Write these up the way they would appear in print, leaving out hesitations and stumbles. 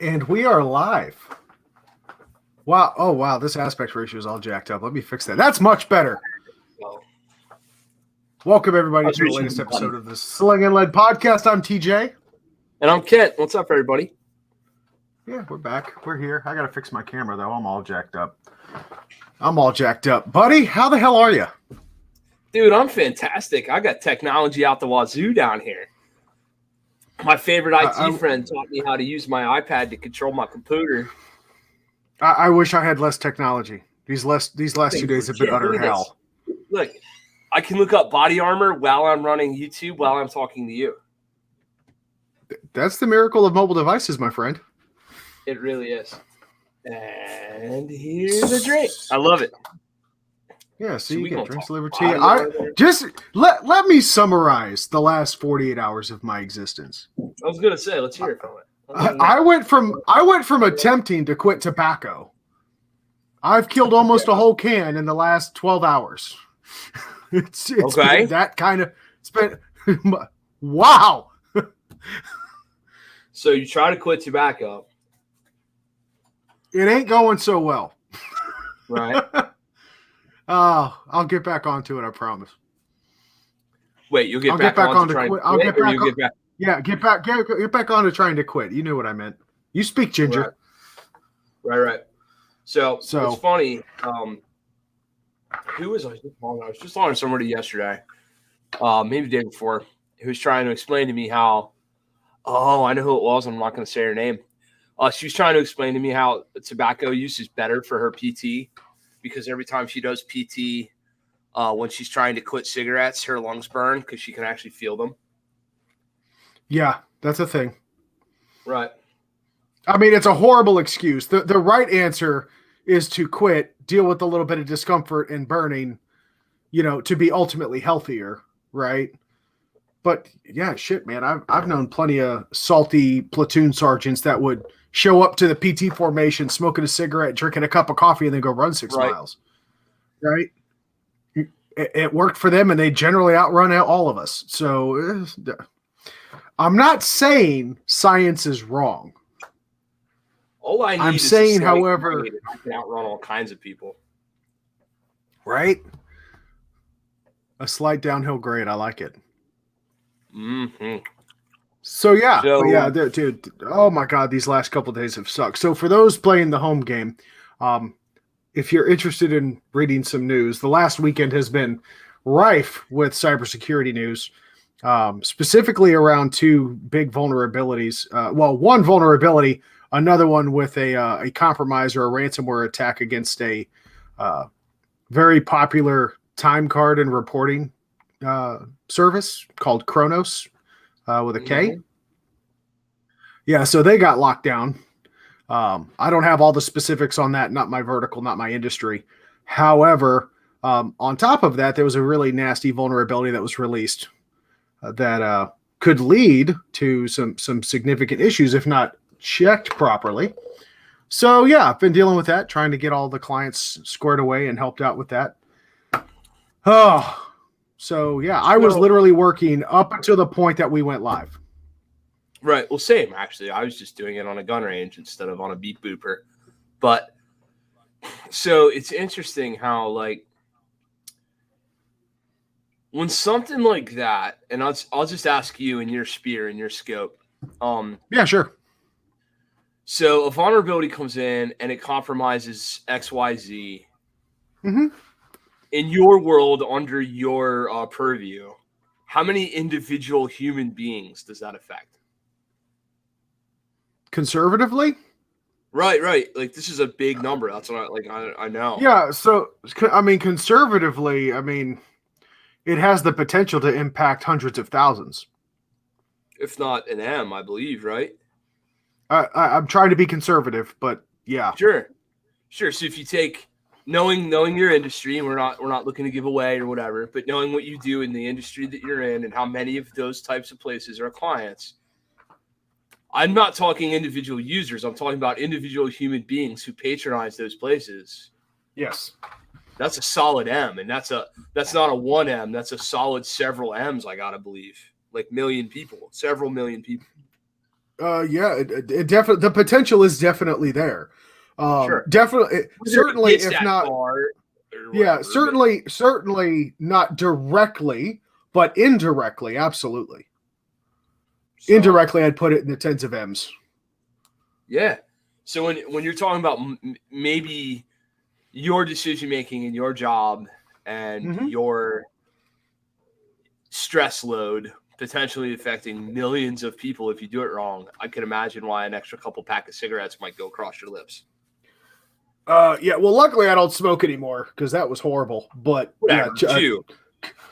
And we are live. Wow. Oh, wow. This aspect ratio is all jacked up. Let me fix that. That's much better. Well, Welcome, everybody, to the latest episode of the Sling'N podcast. I'm TJ. And I'm Kent. What's up, everybody? Yeah, we're back. We're here. I got to fix my camera, though. I'm all jacked up. Buddy, how the hell are you? Dude, I'm fantastic. I got technology out the wazoo down here. My favorite IT friend taught me how to use my iPad to control my computer. I wish I had less technology. These last 2 days have been utter hell. Look, I can look up body armor while I'm running YouTube while I'm talking to you. That's the miracle of mobile devices, my friend. It really is. And here's a drink. I love it. Yeah, so you get drinks delivered to you. Just let me summarize the last 48 hours of my existence. I was gonna say, let's hear it from it. I went from attempting to quit tobacco. I've killed almost a whole can in the last 12 hours. It's okay. Been that kind of. It's been wow. So you try to quit tobacco. It ain't going so well. Right. Oh, I'll get back onto it. I promise. Wait, you'll get back on to trying to quit? I'll get back. Yeah, get back on to trying to quit. You knew what I meant. You speak ginger. Right. So it's funny. Who was I just on? I was just on somebody yesterday, maybe the day before, who was trying to explain to me how. Oh, I know who it was. I'm not going to say her name. She was trying to explain to me how tobacco use is better for her PT. Because every time she does PT, when she's trying to quit cigarettes, her lungs burn because she can actually feel them. Yeah, that's a thing. Right. I mean, it's a horrible excuse. The right answer is to quit, deal with a little bit of discomfort and burning, to be ultimately healthier, right? But yeah, shit, man, I've known plenty of salty platoon sergeants that would show up to the PT formation, smoking a cigarette, drinking a cup of coffee, and then go run 6 miles. Right? It worked for them, and they generally outrun all of us. So I'm not saying science is wrong. All I need I'm is saying, however, I can outrun all kinds of people. Right? A slight downhill grade. I like it. Mm-hmm. So dude. Oh my God, these last couple of days have sucked. So for those playing the home game, if you're interested in reading some news, the last weekend has been rife with cybersecurity news, specifically around 2 big vulnerabilities. One vulnerability, another one with a compromise or a ransomware attack against a very popular time card and reporting service called Kronos. With a K. Mm-hmm. Yeah, so they got locked down. I don't have all the specifics on that, not my vertical, not my industry. However, on top of that, there was a really nasty vulnerability that was released that could lead to some significant issues if not checked properly. So yeah, I've been dealing with that, trying to get all the clients squared away and helped out with that. Oh. So, yeah, I was literally working up until the point that we went live. Right. Well, same, actually. I was just doing it on a gun range instead of on a beep booper. But so it's interesting how, when something like that, and I'll just ask you in your sphere, in your scope. Yeah, sure. So a vulnerability comes in and it compromises XYZ. Mm-hmm. In your world, under your purview, how many individual human beings does that affect? Conservatively? Right. Like, this is a big number. That's what I know. Yeah, so, I mean, conservatively, it has the potential to impact hundreds of thousands. If not an M, I believe, right? I'm trying to be conservative, but yeah. Sure. So if you take... Knowing your industry, and we're not looking to give away or whatever, but knowing what you do in the industry that you're in and how many of those types of places are clients, I'm not talking individual users. I'm talking about individual human beings who patronize those places. Yes, that's a solid M, and that's not a 1M. That's a solid several M's. I gotta believe, like several million people. Yeah, it definitely, the potential is definitely there. Sure. Definitely, certainly, if not, whatever, certainly not directly, but indirectly, absolutely. So, indirectly, I'd put it in the tens of M's. Yeah. So when you're talking about maybe your decision making in your job and your stress load potentially affecting millions of people if you do it wrong, I can imagine why an extra couple pack of cigarettes might go across your lips. Yeah, well, luckily I don't smoke anymore because that was horrible. But whatever, yeah,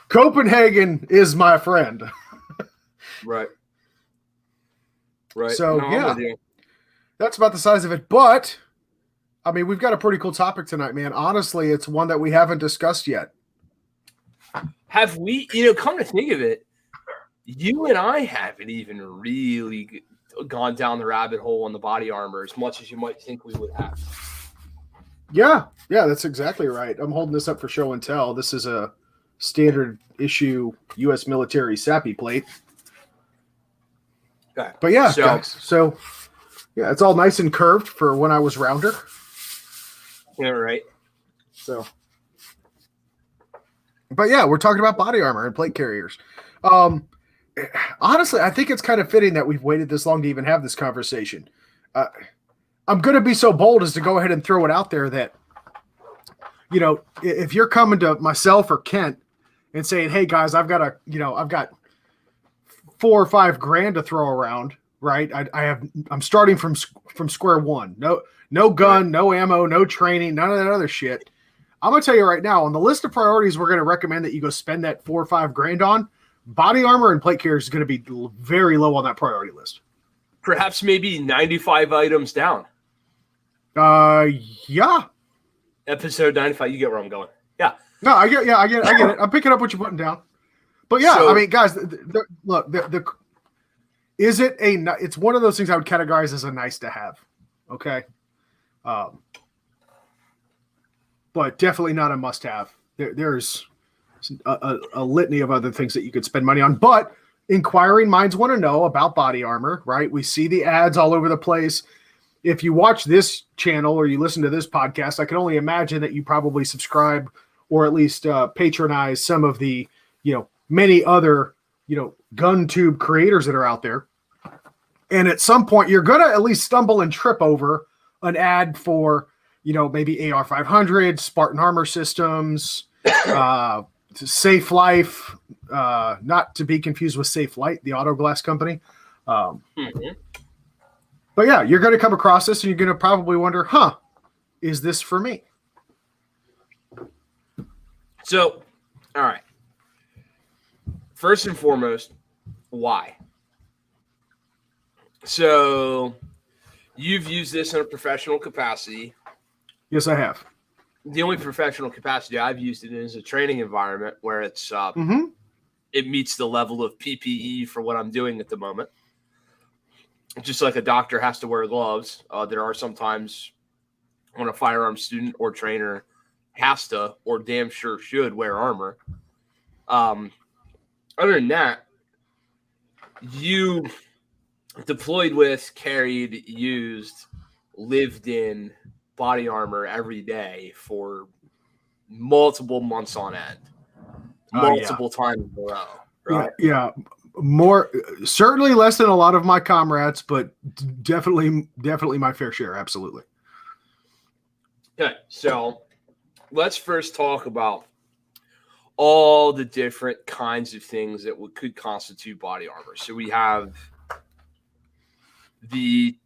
Copenhagen is my friend. Right. So no, that's about the size of it. But I mean, we've got a pretty cool topic tonight, man. Honestly, it's one that we haven't discussed yet. Have we? Come to think of it, you and I haven't even really gone down the rabbit hole on the body armor as much as you might think we would have. Yeah, that's exactly right. I'm holding this up for show and tell. This is a standard issue U.S. military SAPI plate. Okay. But yeah, so yeah, it's all nice and curved for when I was rounder. Yeah, right. So, but yeah, we're talking about body armor and plate carriers. Honestly, I think it's kind of fitting that we've waited this long to even have this conversation. I'm going to be so bold as to go ahead and throw it out there that, if you're coming to myself or Kent and saying, "Hey guys, I've got $4 or $5 to throw around," right? I'm starting from square one. No gun, no ammo, no training, none of that other shit. I'm going to tell you right now, on the list of priorities we're going to recommend that you go spend that $4 or $5 on, body armor and plate carriers is going to be very low on that priority list. Perhaps maybe 95 items down. Yeah. Episode 95. You get where I'm going. Yeah. No, I get it. I'm picking up what you're putting down. But yeah, I mean, guys, look, it's one of those things I would categorize as a nice to have. Okay. But definitely not a must have. There's a litany of other things that you could spend money on, but inquiring minds want to know about body armor, right? We see the ads all over the place. If you watch this channel or you listen to this podcast, I can only imagine that you probably subscribe or at least patronize some of the, many other, gun tube creators that are out there. And at some point, you're going to at least stumble and trip over an ad for, maybe AR 500, Spartan Armor Systems, Safe Life, not to be confused with Safe Light, the auto glass company. But yeah, you're going to come across this and you're going to probably wonder, is this for me? So, all right. First and foremost, why? So, you've used this in a professional capacity. Yes, I have. The only professional capacity I've used it in is a training environment where it's it meets the level of PPE for what I'm doing at the moment. Just like a doctor has to wear gloves, there are sometimes when a firearms student or trainer has to or damn sure should wear armor. Other than that, you deployed with, carried, used, lived in body armor every day for multiple months on end, multiple times in a row. Right? Yeah. More, certainly less than a lot of my comrades, but definitely my fair share. Absolutely. Okay, so let's first talk about all the different kinds of things that could constitute body armor. So we have the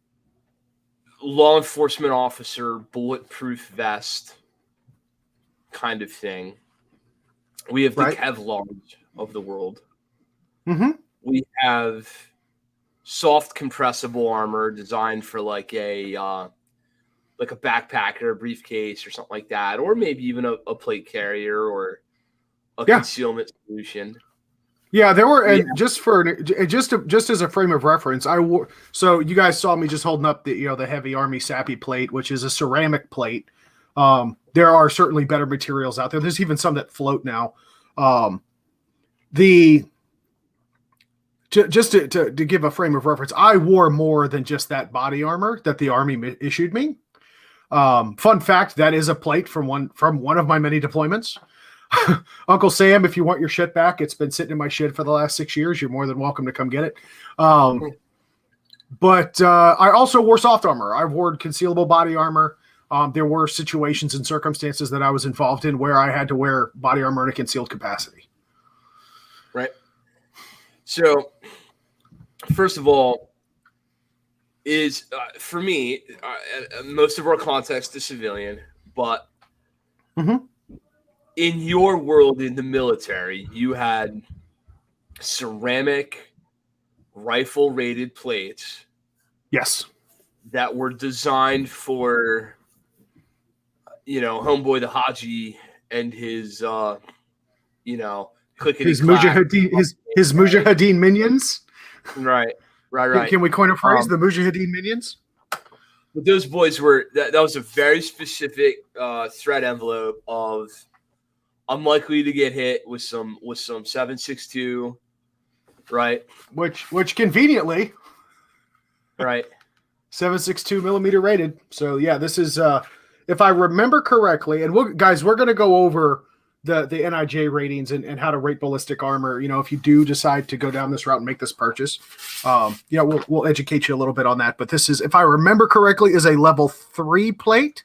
law enforcement officer bulletproof vest kind of thing. We have the Kevlars of the world. We have soft compressible armor designed for like a backpack or a briefcase or something like that, or maybe even a plate carrier or a concealment solution. Yeah, there were, and just as a frame of reference, I wore. So you guys saw me just holding up the the Heavy Army SAPI plate, which is a ceramic plate. There are certainly better materials out there. There's even some that float now. The just to give a frame of reference, I wore more than just that body armor that the Army issued me. Fun fact, that is a plate from one of my many deployments. Uncle Sam, if you want your shit back, it's been sitting in my shed for the last 6 years. You're more than welcome to come get it. But I also wore soft armor. I wore concealable body armor. There were situations and circumstances that I was involved in where I had to wear body armor in a concealed capacity. Right. So, first of all, is for me, most of our context is civilian, but in your world in the military, you had ceramic rifle rated plates. Yes. That were designed for, homeboy the Haji and his, his Mujahideen minions. Right. Can we coin a phrase? The Mujahideen minions. But those boys were that was a very specific threat envelope of I'm likely to get hit with some 7.62, right? Which conveniently, right, 7.62 millimeter rated. So yeah, this is if I remember correctly, and we're going to go over the NIJ ratings and how to rate ballistic armor. If you do decide to go down this route and make this purchase, we'll educate you a little bit on that. But this is, if I remember correctly, is a level 3 plate.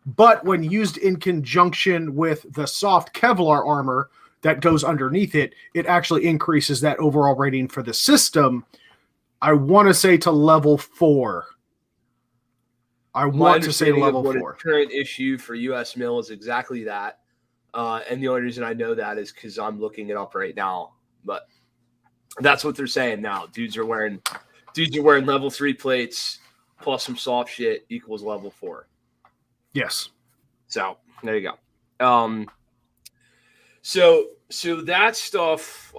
But when used in conjunction with the soft Kevlar armor that goes underneath it, it actually increases that overall rating for the system. I want to say to level 4. I want to say level 4. Current issue for U.S. Mill is exactly that. And the only reason I know that is because I'm looking it up right now. But that's what they're saying now. Dudes are wearing level 3 plates plus some soft shit equals level 4. Yes. So there you go. So that stuff.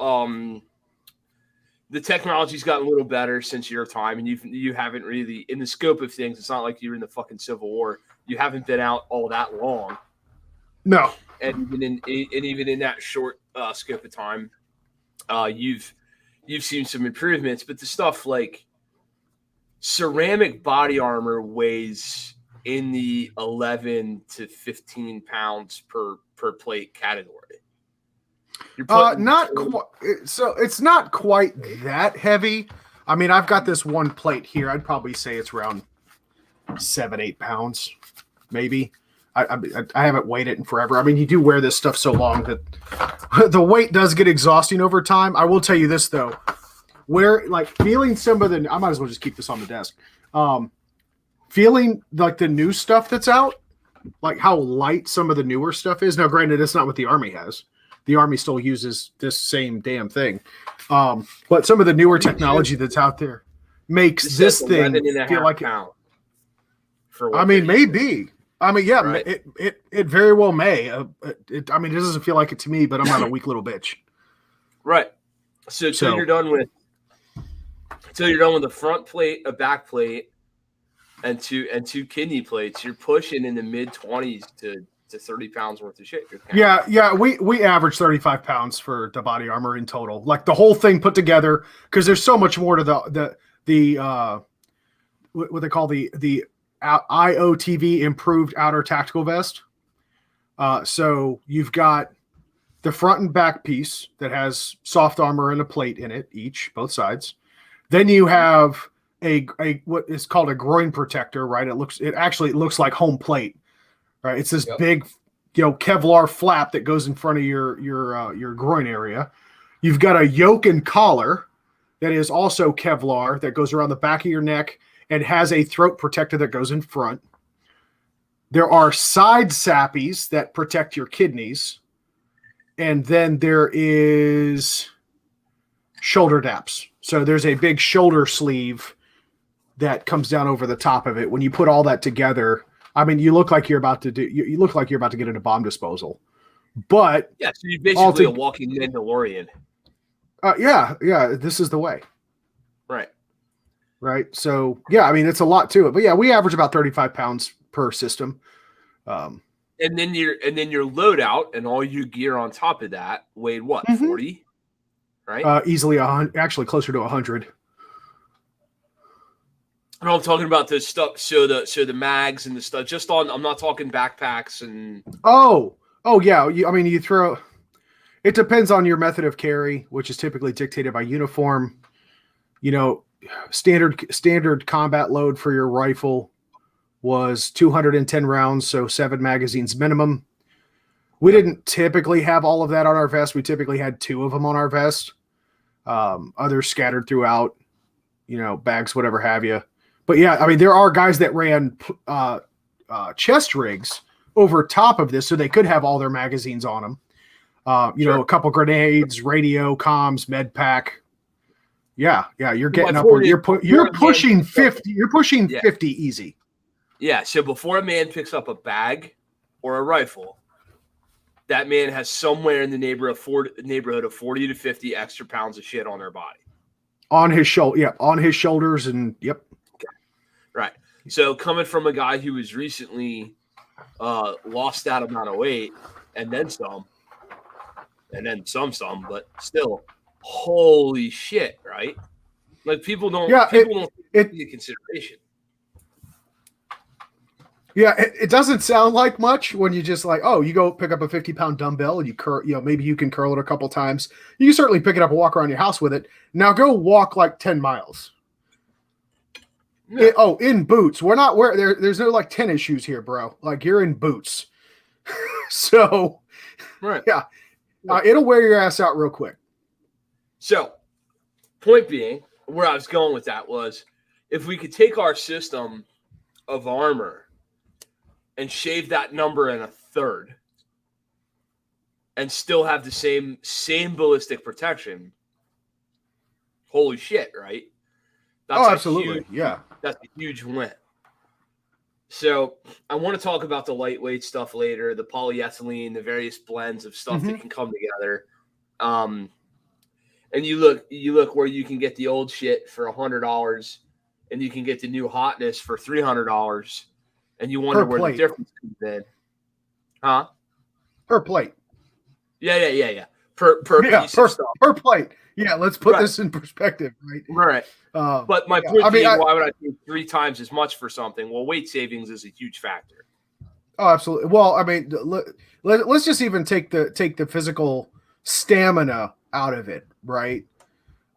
The technology's gotten a little better since your time, and you haven't really, in the scope of things, it's not like you're in the fucking Civil War. You haven't been out all that long. No. And even in that short scope of time, you've seen some improvements. But the stuff like ceramic body armor weighs in the 11 to 15 pounds per plate category. Not quite. So it's not quite that heavy. I mean, I've got this one plate here. I'd probably say it's around 7-8 pounds, maybe. I haven't weighed it in forever. I mean, you do wear this stuff so long that the weight does get exhausting over time. I will tell you this though, feeling some of the, I might as well just keep this on the desk. Feeling like the new stuff that's out, like how light some of the newer stuff is. Now, granted, it's not what the Army has. The Army still uses this same damn thing. But some of the newer technology that's out there makes this thing feel like maybe. I mean, yeah, right. It very well may. It doesn't feel like it to me, but I'm not a weak little bitch. Right. So you're done with the front plate, a back plate, and two kidney plates. You're pushing in the mid-20s to 30 pounds worth of shit. Yeah. We average 35 pounds for the body armor in total, like the whole thing put together, because there's so much more to the what they call the IOTV improved outer tactical vest. So you've got the front and back piece that has soft armor and a plate in it, both sides. Then you have a what is called a groin protector, right? It actually looks like home plate, right? It's this big, Kevlar flap that goes in front of your groin area. You've got a yoke and collar that is also Kevlar that goes around the back of your neck and has a throat protector that goes in front. There are side sappies that protect your kidneys. And then there is shoulder daps. So there's a big shoulder sleeve that comes down over the top of it. When you put all that together, I mean, you look like you're about to get into bomb disposal. But yeah, so you're basically a walking Mandalorian. Yeah, this is the way. Right. So yeah, I mean, it's a lot to it, but yeah, we average about 35 pounds per system. And then your loadout and all your gear on top of that weighed what, 40? right? Easily actually closer to 100. And I'm talking about this stuff. So the mags and the stuff. Just on. I'm not talking backpacks and. Oh yeah. You throw. It depends on your method of carry, which is typically dictated by uniform. Standard combat load for your rifle was 210 rounds, so 7 magazines minimum. We didn't typically have all of that on our vest. We typically had 2 of them on our vest. Others scattered throughout, bags, whatever have you. But yeah, there are guys that ran chest rigs over top of this, so they could have all their magazines on them. A couple grenades, radio, comms, med pack. Yeah, you're getting upward. You're pushing 50. You're pushing 50 easy. Yeah, so before a man picks up a bag or a rifle, that man has somewhere in the neighborhood of 40 to 50 extra pounds of shit on their body. On his shoulders, and yep. Okay. Right. So coming from a guy who was recently lost that amount of weight, and then some, but still, holy shit, right? Like people don't take into consideration. Yeah, it doesn't sound like much when you just you go pick up a 50-pound dumbbell and you maybe you can curl it a couple times. You can certainly pick it up and walk around your house with it. Now go walk 10 miles. Yeah. In boots. We're not there's no tennis shoes here, bro. You're in boots. So, right. Yeah. It'll wear your ass out real quick. So, point being, where I was going with that was, if we could take our system of armor and shave that number in a third and still have the same ballistic protection, holy shit, right? That's absolutely. That's a huge win. So I want to talk about the lightweight stuff later, the polyethylene, the various blends of stuff that can come together. And you look where you can get the old shit for $100 and you can get the new hotness for $300. And you wonder where the difference comes in. Huh? Per plate. Yeah. Per piece of stuff. Per plate. Yeah, let's put this in perspective, right? Right. But my point being, why would I pay 3 times as much for something? Well, weight savings is a huge factor. Oh, absolutely. Well, let's just even take the physical stamina out of it, right?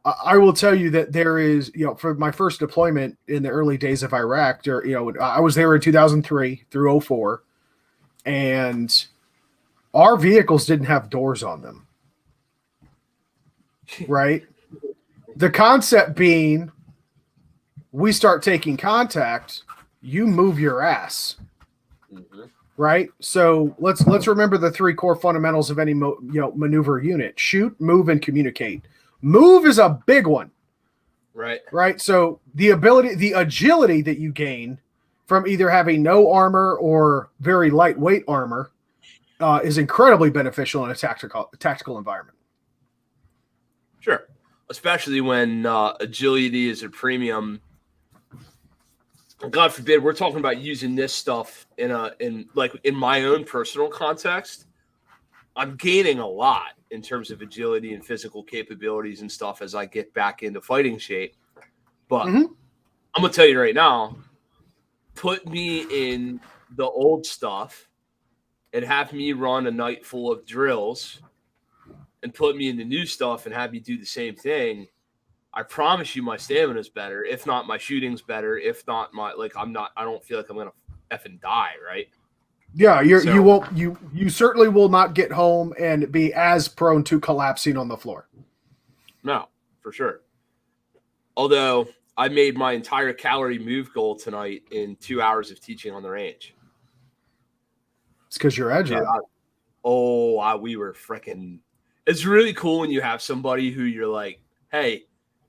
I will tell you that there is, for my first deployment in the early days of Iraq, I was there in 2003 through 2004, and our vehicles didn't have doors on them, right? The concept being, we start taking contact, you move your ass, right? So let's remember the 3 core fundamentals of any maneuver unit: shoot, move, and communicate. Move is a big one. Right. So the agility that you gain from either having no armor or very lightweight armor is incredibly beneficial in a tactical environment. Sure. Especially when agility is a premium. God forbid, we're talking about using this stuff in my own personal context. I'm gaining a lot in terms of agility and physical capabilities and stuff as I get back into fighting shape. But I'm going to tell you right now, put me in the old stuff and have me run a night full of drills and put me in the new stuff and have me do the same thing. I promise you my stamina is better. If not, my shooting's better. If not, I don't feel like I'm going to effing die, right? Yeah, you certainly will not get home and be as prone to collapsing on the floor. No, for sure. Although I made my entire calorie move goal tonight in 2 hours of teaching on the range. It's because you're agile. We were freaking. It's really cool when you have somebody who you're like, hey,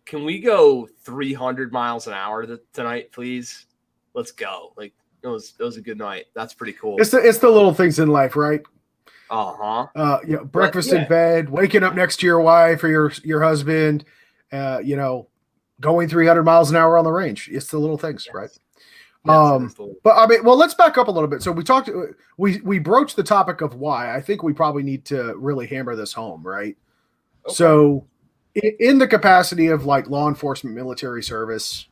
can we go 300 miles an hour tonight, please? Let's go. It was a good night. That's pretty cool. It's the little things in life, right? Breakfast in bed, waking up next to your wife or your husband, going 300 miles an hour on the range. It's the little things, right? But let's back up a little bit. So we broached the topic of why. I think we probably need to really hammer this home, right? Okay. So in the capacity of like law enforcement, military service.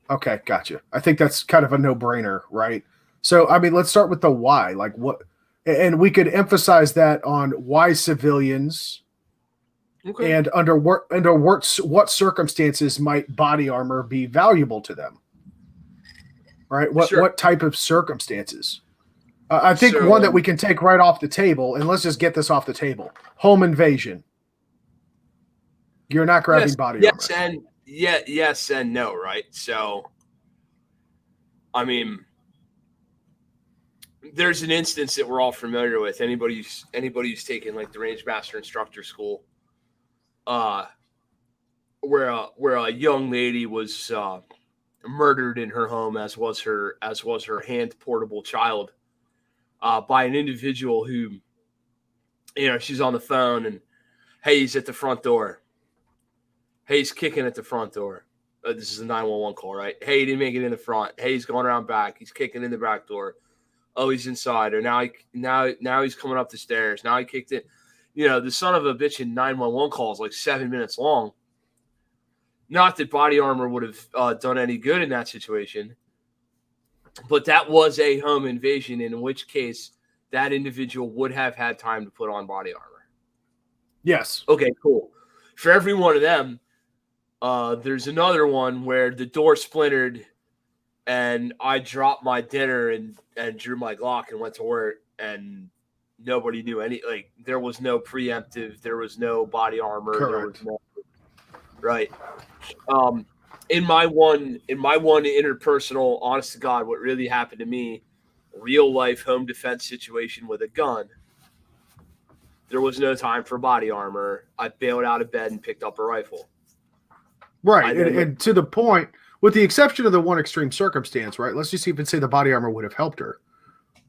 Okay, gotcha. I think that's kind of a no-brainer, right? So, I mean, let's start with the why. Like, what, and we could emphasize that on why civilians, Okay. and under what circumstances might body armor be valuable to them, right? What type of circumstances? I think one that we can take right off the table, and let's just get this off the table: home invasion. You're not grabbing body armor. Yes and no, right? So, I mean, there's an instance that we're all familiar with. Anybody who's taken like the Range Master Instructor School, where a young lady was murdered in her home, as was her hand portable child, by an individual who, she's on the phone and, hey, he's at the front door. Hey, he's kicking at the front door. This is a 911 call, right? Hey, he didn't make it in the front. Hey, he's going around back. He's kicking in the back door. Oh, he's inside. Or now he's coming up the stairs. Now he kicked it. The son of a bitch in 911 call is like 7 minutes long. Not that body armor would have done any good in that situation, but that was a home invasion, in which case that individual would have had time to put on body armor. Yes. Okay, cool. For every one of them, there's another one where the door splintered and I dropped my dinner and drew my Glock and went to work, and nobody knew there was no preemptive, there was no body armor. Correct. There was no, right. In my one interpersonal, honest to God, what really happened to me, real life home defense situation with a gun, there was no time for body armor. I bailed out of bed and picked up a rifle. Right. And to the point, with the exception of the one extreme circumstance, right? Let's just even say the body armor would have helped her,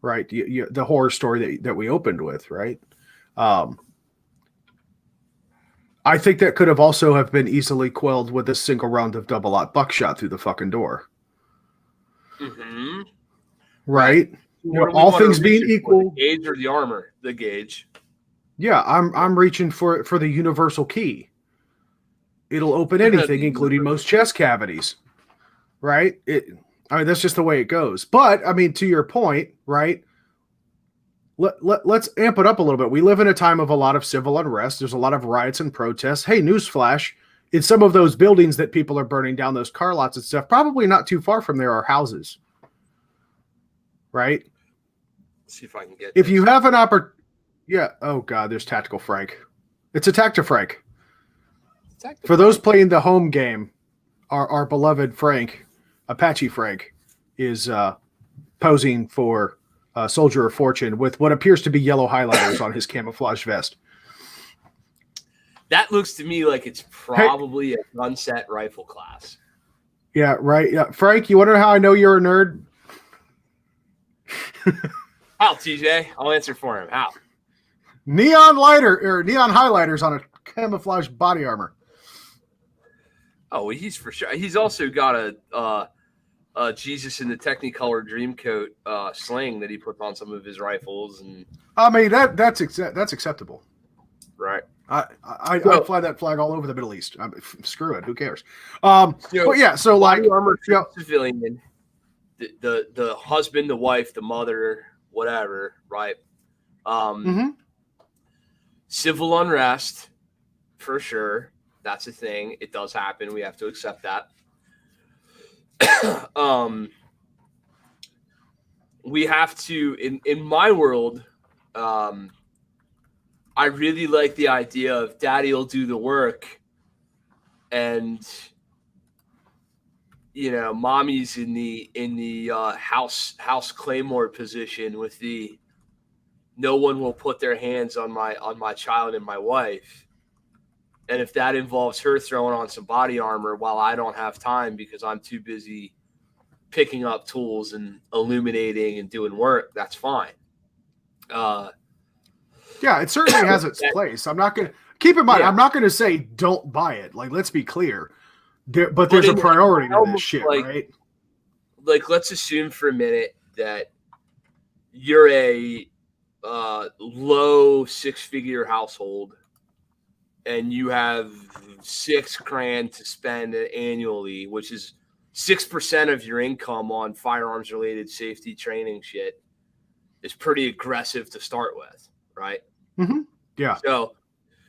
right? The horror story that we opened with, right? I think that could have also have been easily quelled with a single round of double-aught buckshot through the fucking door. Mm-hmm. Right? All things being equal. The gauge or the armor? The gauge. Yeah, I'm reaching for the universal key. It'll open anything, including most chest cavities. Right? That's just the way it goes. But, I mean, to your point, right? Let's amp it up a little bit. We live in a time of a lot of civil unrest. There's a lot of riots and protests. Hey, newsflash, in some of those buildings that people are burning down, those car lots and stuff, probably not too far from there are houses. Right? Let's see if I can get if you have an opportunity. Yeah. Oh, God, there's Tactical Frank. It's a Tactifrank. For those playing the home game, our beloved Frank, Apache Frank, is posing for Soldier of Fortune with what appears to be yellow highlighters on his camouflage vest. That looks to me like it's probably a gunset rifle class. Yeah, right. Yeah. Frank, you wonder how I know you're a nerd? How, TJ? I'll answer for him. How? Neon highlighters on a camouflage body armor. Oh, he's for sure. He's also got a Jesus in the Technicolor Dreamcoat sling that he put on some of his rifles, and I mean that's acceptable, right? I fly that flag all over the Middle East. Screw it, who cares? But yeah, so like armor civilian, the husband, the wife, the mother, whatever, right? Civil unrest, for sure. That's a thing. It does happen. We have to accept that. We have to, in my world, I really like the idea of daddy will do the work, and mommy's in the house claymore position with the no one will put their hands on my child and my wife. And if that involves her throwing on some body armor while I don't have time because I'm too busy picking up tools and illuminating and doing work, that's fine. Yeah, it certainly has its place. I'm not going to keep in mind. Yeah. I'm not going to say don't buy it. Like, let's be clear. But there's a priority to this shit, right? Like, let's assume for a minute that you're a low six-figure household and you have $6,000 to spend annually, which is 6% of your income on firearms related safety training shit, is pretty aggressive to start with, right? Mm-hmm. Yeah. So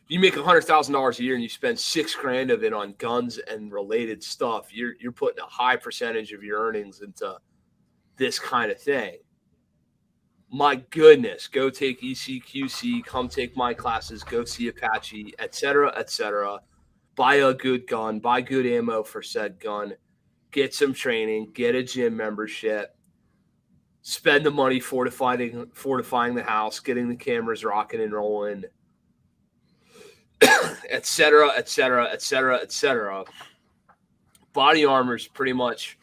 you make $100,000 a year and you spend $6,000 of it on guns and related stuff. You're putting a high percentage of your earnings into this kind of thing. My goodness, go take ECQC, come take my classes, go see Apache, etc., etc. Buy a good gun, buy good ammo for said gun, get some training, get a gym membership, spend the money fortifying the house, getting the cameras rocking and rolling, etc., etc., etc., etc. Body armor is pretty much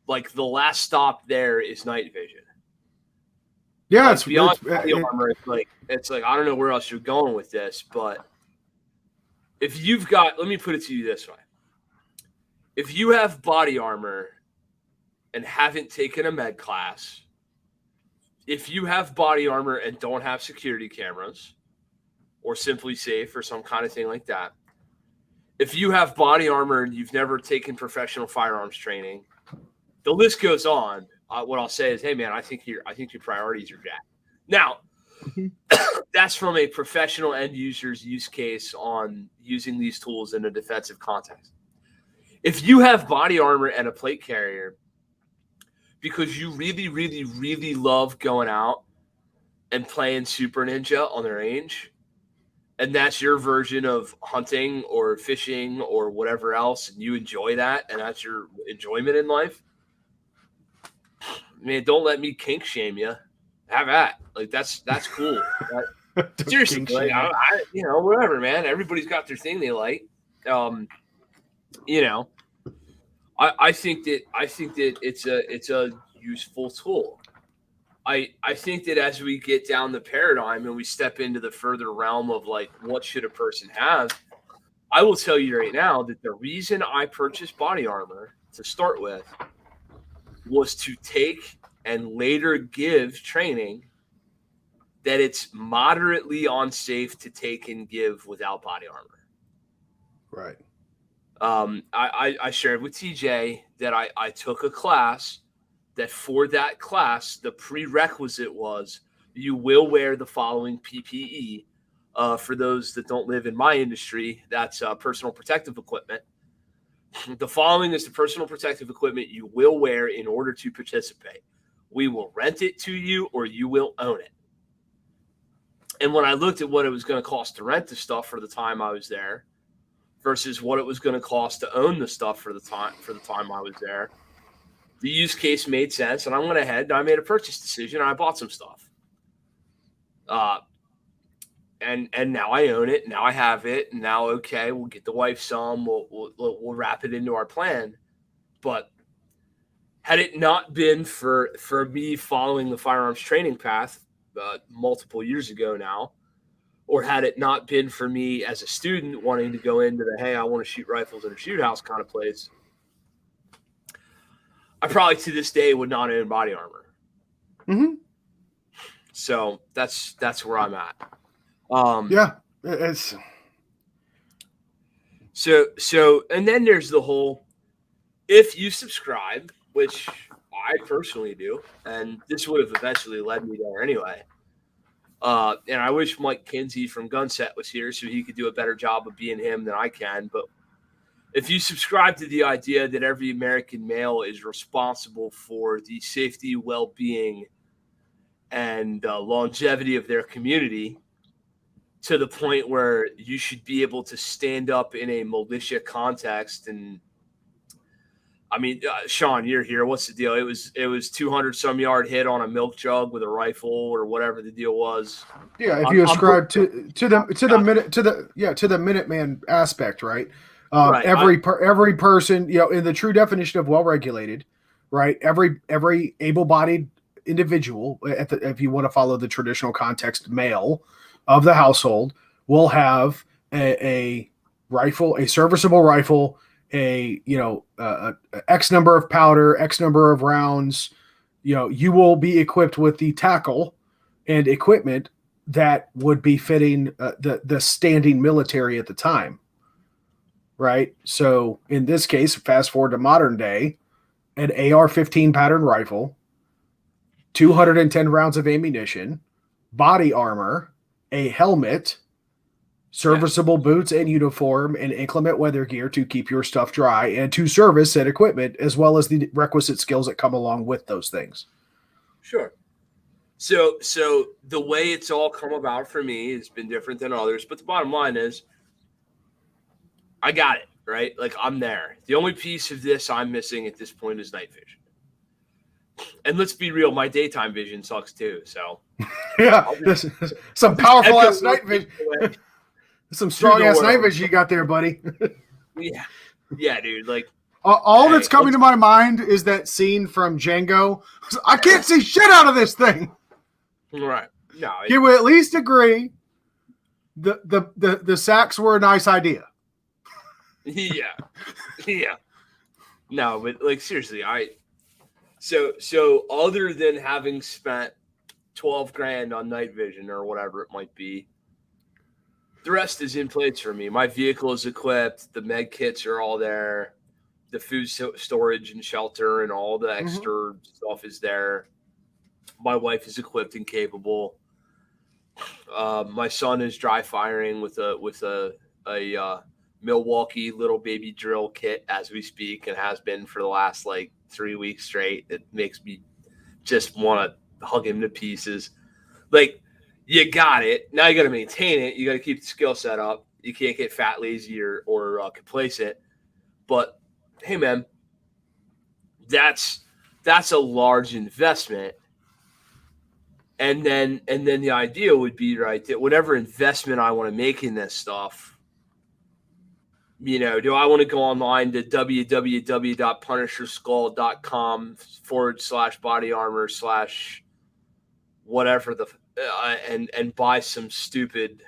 like the last stop there is night vision. Yeah, like it's beyond body armor. It's like I don't know where else you're going with this, but if you've got, let me put it to you this way: if you have body armor and haven't taken a med class, if you have body armor and don't have security cameras, or Simply Safe or some kind of thing like that, if you have body armor and you've never taken professional firearms training, the list goes on. What I'll say is, hey man, I think your priorities are jacked. Now, that's from a professional end user's use case on using these tools in a defensive context. If you have body armor and a plate carrier because you really, really, really love going out and playing Super Ninja on the range, and that's your version of hunting or fishing or whatever else, and you enjoy that, and that's your enjoyment in life, man, don't let me kink shame you. Have that. Like that's cool. Seriously, like, whatever, man. Everybody's got their thing they like. I think that it's a useful tool. I think that as we get down the paradigm and we step into the further realm of like what should a person have, I will tell you right now that the reason I purchased body armor to start with was to take and later give training that it's moderately unsafe to take and give without body armor. Right. I shared with TJ that I took a class that for that class, the prerequisite was you will wear the following PPE. For those that don't live in my industry, that's personal protective equipment. The following is the personal protective equipment you will wear in order to participate. We will rent it to you or you will own it. And when I looked at what it was going to cost to rent the stuff for the time I was there versus what it was going to cost to own the stuff for the time I was there, the use case made sense. And I went ahead and I made a purchase decision and I bought some stuff. And now I own it. Now I have it. And now, okay, we'll get the wife some. We'll wrap it into our plan. But had it not been for me following the firearms training path multiple years ago now, or had it not been for me as a student wanting to go into the, hey, I want to shoot rifles in a shoot house kind of place, I probably to this day would not own body armor. Mm-hmm. So that's where I'm at. Yeah, it's so, and then there's the whole, if you subscribe, which I personally do, and this would have eventually led me there anyway. And I wish Mike Kinsey from Gunset was here so he could do a better job of being him than I can. But if you subscribe to the idea that every American male is responsible for the safety, well-being, and longevity of their community, to the point where you should be able to stand up in a militia context. And I mean, Sean, you're here. What's the deal? It was 200 some yard hit on a milk jug with a rifle or whatever the deal was. Yeah. If you ascribe to the Minuteman aspect, right? Right. Every person, in the true definition of well-regulated, right? Every able-bodied individual, if you want to follow the traditional context, male of the household, will have a rifle, a serviceable rifle, a X number of powder, X number of rounds. You will be equipped with the tackle and equipment that would be fitting the standing military at the time, right? So in this case, fast forward to modern day, an AR-15 pattern rifle, 210 rounds of ammunition, body armor, a helmet, serviceable boots and uniform, and inclement weather gear to keep your stuff dry, and to service said equipment, as well as the requisite skills that come along with those things. Sure. So the way it's all come about for me has been different than others, but the bottom line is I got it, right? Like, I'm there. The only piece of this I'm missing at this point is night vision. And let's be real, my daytime vision sucks too. So yeah, some powerful ass night vision. Some strong ass night vision you got there, buddy. Yeah, dude. Like, all that's coming to my mind is that scene from Django. I can't see shit out of this thing. Right. No. Can we at least agree the sacks were a nice idea? Yeah. No, but like, seriously, so other than having spent $12,000 on night vision or whatever it might be, the rest is in place for me. My vehicle is equipped. The med kits are all there. The food storage and shelter and all the extra stuff is there. My wife is equipped and capable. My son is dry firing with a Milwaukee little baby drill kit as we speak, and has been for the last like 3 weeks straight. It makes me just want to hug him to pieces. Like, you got it. Now you got to maintain it. You got to keep the skill set up. You can't get fat, lazy, or complacent. But hey, man, that's a large investment. And then the idea would be, right, that whatever investment I want to make in this stuff, you know, do I want to go online to www.punisherskull.com/body armor/ whatever and buy some stupid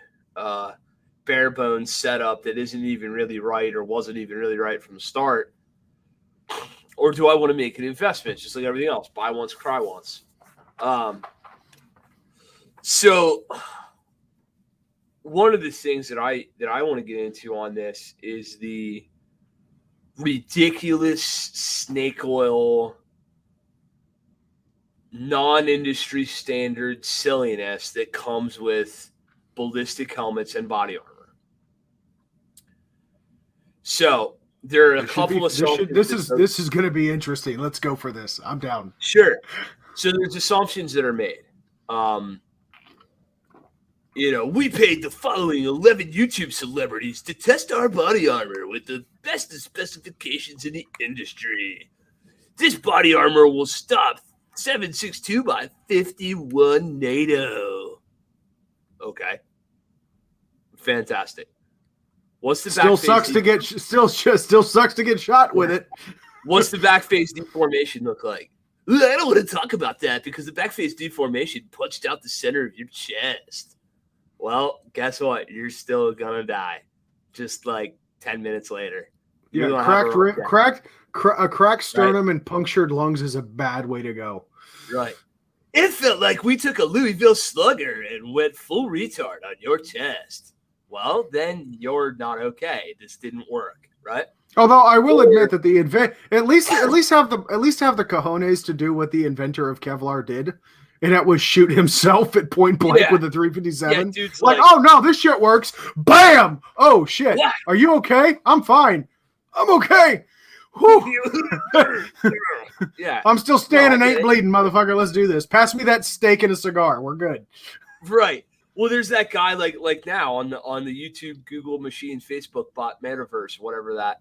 bare bones setup that isn't even really right or wasn't even really right from the start? Or do I want to make an investment just like everything else? Buy once, cry once. So one of the things that I want to get into on this is the ridiculous snake oil, non-industry standard silliness that comes with ballistic helmets and body armor. So there are a couple of this is going to be interesting. Let's go for this. I'm down. Sure. So there's assumptions that are made. You know, we paid the following 11 YouTube celebrities to test our body armor with the best specifications in the industry. This body armor will stop 7.62 by 51 NATO. Okay. Fantastic. What's the still sucks to get shot with it. What's the back face deformation look like? I don't want to talk about that because the back face deformation punched out the center of your chest. Well, guess what? You're still gonna die, just like 10 minutes later. Yeah, cracked sternum and punctured lungs is a bad way to go. Right. It felt like we took a Louisville Slugger and went full retard on your chest. Well, then you're not okay. This didn't work, right? Although I will admit that the at least have the cojones to do what the inventor of Kevlar did. And that was shoot himself at point blank with a 357. Yeah, like, oh no, this shit works. Bam! Oh shit. Yeah. Are you okay? I'm fine. I'm okay. Yeah. I'm still standing, ain't bleeding, motherfucker. Let's do this. Pass me that steak and a cigar. We're good. Right. Well, there's that guy like now on the YouTube, Google machine, Facebook bot, Metaverse, whatever that,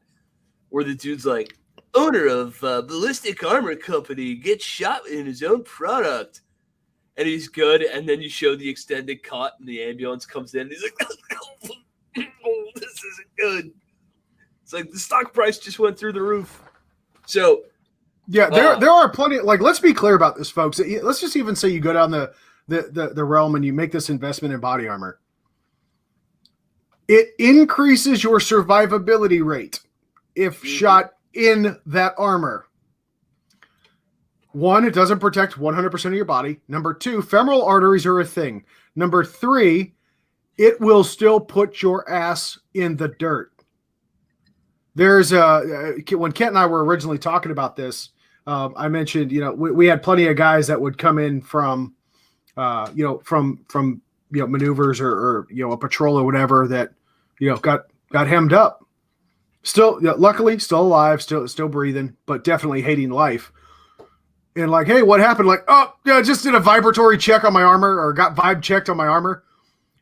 where the dude's like, owner of ballistic armor company gets shot in his own product. And he's good, and then you show the extended cut, and the ambulance comes in, and he's like, oh, this isn't good. It's like the stock price just went through the roof. So, yeah, there are plenty. Like, let's be clear about this, folks. Let's just even say you go down the realm and you make this investment in body armor. It increases your survivability rate if shot in that armor. One, it doesn't protect 100% of your body. Number two, femoral arteries are a thing. Number 3, it will still put your ass in the dirt. There's when Kent and I were originally talking about this, I mentioned, we had plenty of guys that would come in from, from maneuvers or a patrol or whatever that, got hemmed up. Still, luckily, still alive, still breathing, but definitely hating life. And like, hey, what happened? Like, oh, yeah, I just did a vibratory check on my armor, or got vibe checked on my armor.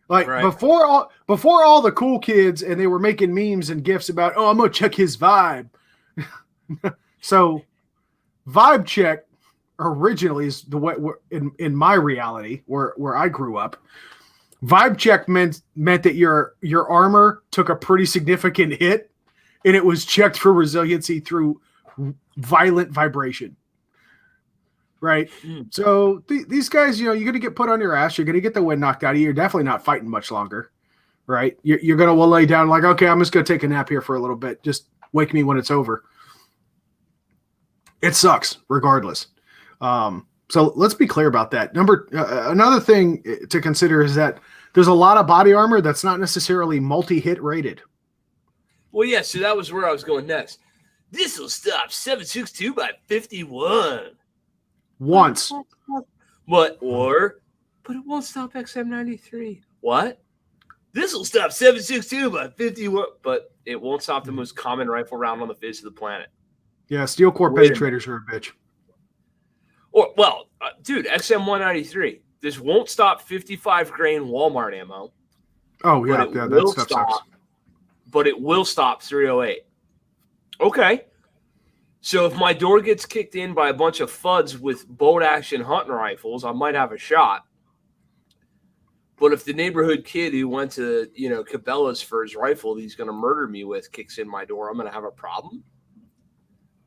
Like before all the cool kids, and they were making memes and gifs about, oh, I'm gonna check his vibe. So, vibe check originally is the way in my reality where I grew up. Vibe check meant that your armor took a pretty significant hit, and it was checked for resiliency through violent vibration. Right. So these guys, you're going to get put on your ass. You're going to get the wind knocked out of you. You're definitely not fighting much longer. Right. You're going to lay down like, okay, I'm just going to take a nap here for a little bit. Just wake me when it's over. It sucks regardless. So let's be clear about that. Another thing to consider is that there's a lot of body armor that's not necessarily multi-hit rated. Well, yeah. So that was where I was going next. This will stop 762 by 51. Once. But it won't stop XM93. What? This will stop 762 by 51, but it won't stop the most common rifle round on the face of the planet. Yeah, steel core penetrators are a bitch. Dude, XM193. This won't stop 55 grain Walmart ammo. Oh, yeah, that stuff sucks. But it will stop 308. Okay. So if my door gets kicked in by a bunch of fuds with bolt action hunting rifles, I might have a shot. But if the neighborhood kid who went to, Cabela's for his rifle that he's going to murder me with kicks in my door, I'm going to have a problem?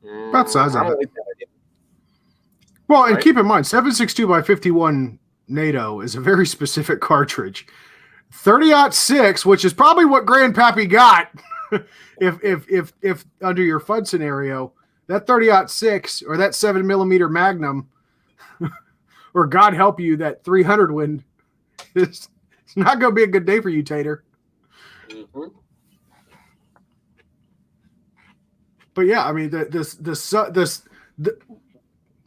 About size of it. Like that idea. Well, and keep in mind, 7.62 by 51 NATO is a very specific cartridge. 30-06, which is probably what Grandpappy got if under your FUD scenario, that 30-06 or that 7mm Magnum, or God help you, that 300 win, it's not going to be a good day for you, Tater. Mm-hmm. But yeah, I mean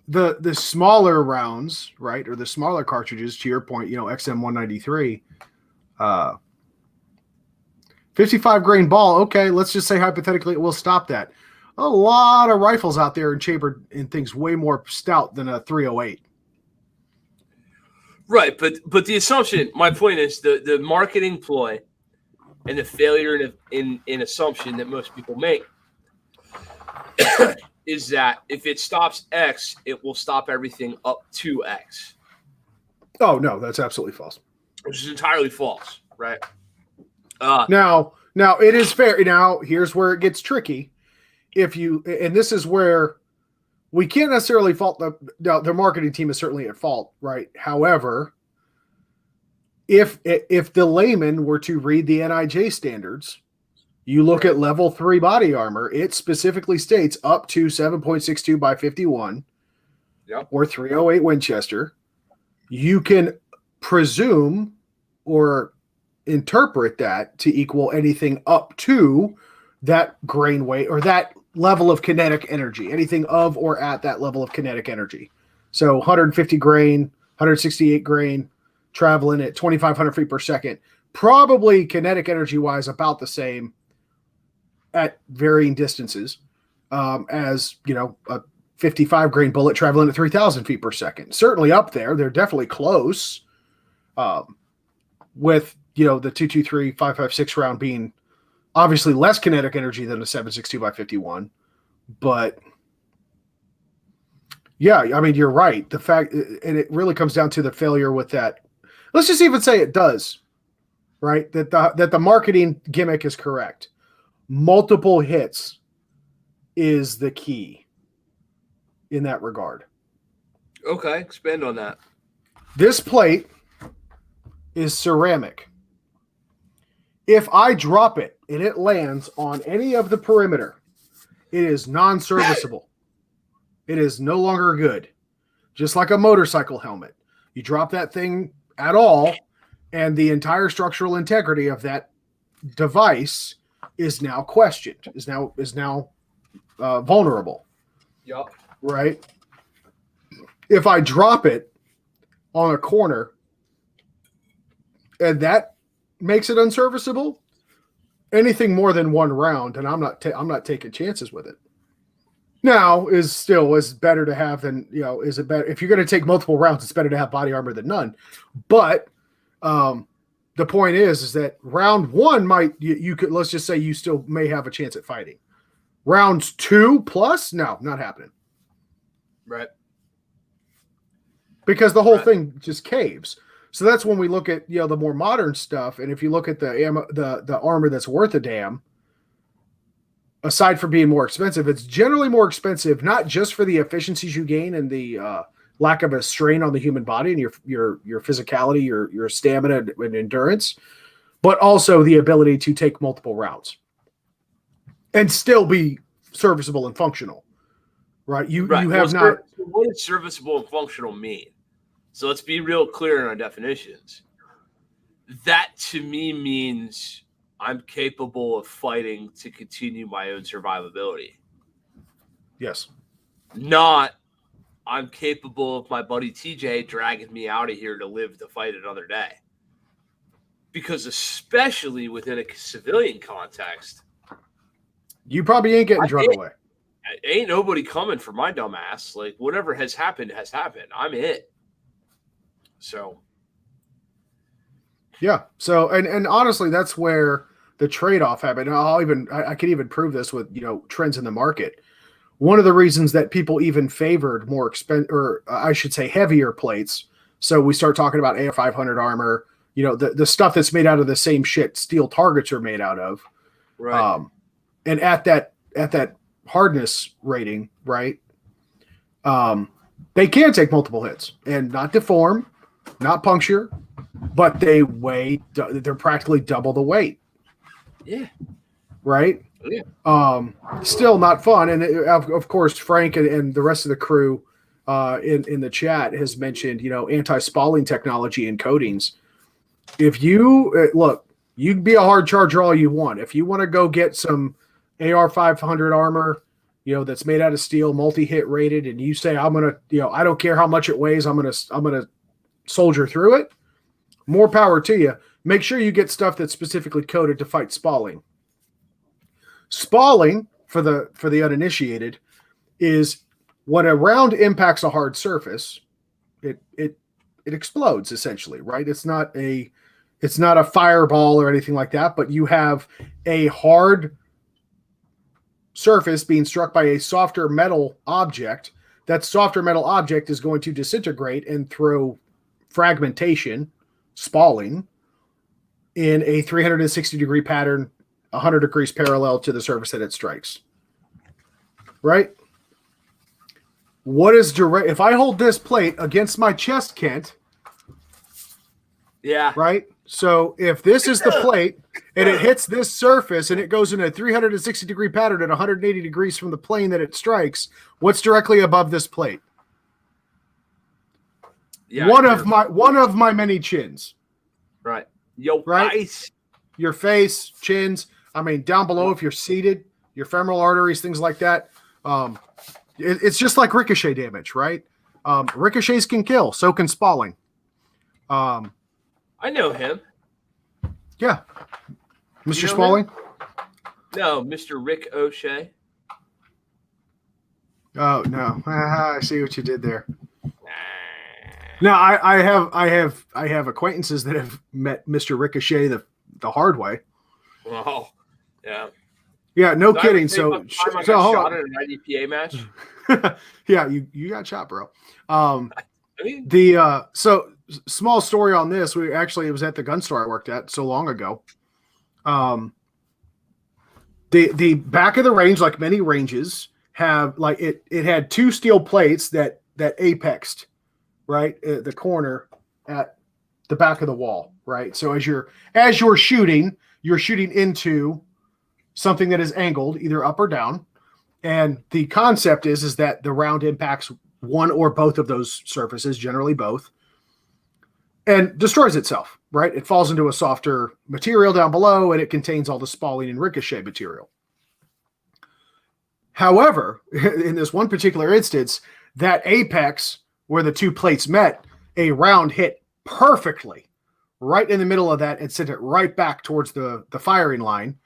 the smaller rounds, right, or the smaller cartridges. To your point, XM193, 55 grain ball. Okay, let's just say hypothetically it will stop that. A lot of rifles out there and chambered in things way more stout than a 308. Right, but the assumption, my point is the marketing ploy and the failure in assumption that most people make is that if it stops X, it will stop everything up to X. Oh, no, that's absolutely false. Which is entirely false, right? Now it is fair. Now, here's where it gets tricky. And this is where we can't necessarily fault the marketing team is certainly at fault, right? However, if the layman were to read the NIJ standards, you look at level 3 body armor, it specifically states up to 7.62 by 51 or 308 Winchester. You can presume or interpret that to equal anything up to that grain weight or that level of kinetic energy, anything of or at that level of kinetic energy. So 150 grain, 168 grain, traveling at 2,500 feet per second, probably kinetic energy wise about the same at varying distances as, a 55 grain bullet traveling at 3,000 feet per second. Certainly up there. They're definitely close with, the 223, 5.56 round being obviously less kinetic energy than a 7.62 by 51. But yeah, I mean, you're right. The fact, and it really comes down to the failure with that. Let's just even say it does, right? That the marketing gimmick is correct. Multiple hits is the key in that regard. Okay, expand on that. This plate is ceramic. If I drop it and it lands on any of the perimeter, it is non-serviceable. It is no longer good. Just like a motorcycle helmet. You drop that thing at all, and the entire structural integrity of that device is now questioned, is now vulnerable. Yep. Right. If I drop it on a corner and that makes it unserviceable, anything more than one round, and I'm not taking chances with it. Now is better to have than, is it better if you're going to take multiple rounds? It's better to have body armor than none. But the point is that round one you could, let's just say you still may have a chance at fighting. Rounds 2 plus, no, not happening. Right. Because the whole thing just caves. So that's when we look at the more modern stuff, and if you look at the armor that's worth a damn, aside from being more expensive, it's generally more expensive not just for the efficiencies you gain and the lack of a strain on the human body and your physicality, your stamina and endurance, but also the ability to take multiple rounds and still be serviceable and functional. Right? You have not. What does serviceable and functional mean? So let's be real clear in our definitions. That to me means I'm capable of fighting to continue my own survivability. Yes. Not I'm capable of my buddy TJ dragging me out of here to live to fight another day. Because especially within a civilian context, you probably ain't getting drug away. Ain't nobody coming for my dumb ass. Like, whatever has happened has happened. I'm it. So, yeah. So, and honestly, that's where the trade-off happened. I could even prove this with, trends in the market. One of the reasons that people even favored more expensive, or I should say heavier plates. So we start talking about AR-500 armor, the stuff that's made out of the same shit steel targets are made out of. Right. And at that hardness rating, right? They can take multiple hits and not deform, not puncture, but they're practically double the weight. Yeah. Right? Yeah. Still not fun. And of course, Frank and the rest of the crew in the chat has mentioned, anti-spalling technology and coatings. If you look, you can be a hard charger all you want. If you want to go get some AR-500 armor, that's made out of steel, multi-hit rated, and you say, I'm going to, I don't care how much it weighs, I'm going to soldier through it. More power to you. Make sure you get stuff that's specifically coated to fight spalling. Spalling, for the uninitiated, is when a round impacts a hard surface, it explodes essentially, right? It's not a fireball or anything like that, but you have a hard surface being struck by a softer metal object. That softer metal object is going to disintegrate and throw fragmentation, spalling, in a 360-degree pattern, 100 degrees parallel to the surface that it strikes. Right? What is direct? If I hold this plate against my chest, Kent. Yeah. Right? So if this is the plate and it hits this surface and it goes in a 360-degree pattern at 180 degrees from the plane that it strikes, what's directly above this plate? Yeah, one of my many chins. Right. Your face. Your face, chins. I mean, down below if you're seated, your femoral arteries, things like that. It's just like ricochet damage, right? Ricochets can kill, so can spalling. I know him. Yeah. Mr. Spalling? No, Mr. Rick O'Shea. Oh, no. I see what you did there. No, I have acquaintances that have met Mr. Ricochet the hard way. Oh, yeah. Yeah, no kidding. So hold on. In an IDPA match. Yeah, you got shot, bro. So small story on this. It was at the gun store I worked at so long ago. The back of the range, like many ranges, have like it had two steel plates that apexed, right, at the corner at the back of the wall, right. So as you're shooting, you're shooting into something that is angled either up or down, and the concept is that the round impacts one or both of those surfaces, generally both, and destroys itself. right? It falls into a softer material down below, and it contains all the spalling and ricochet material. However, in this one particular instance, that apex where the two plates met, a round hit perfectly right in the middle of that and sent it right back towards the firing line.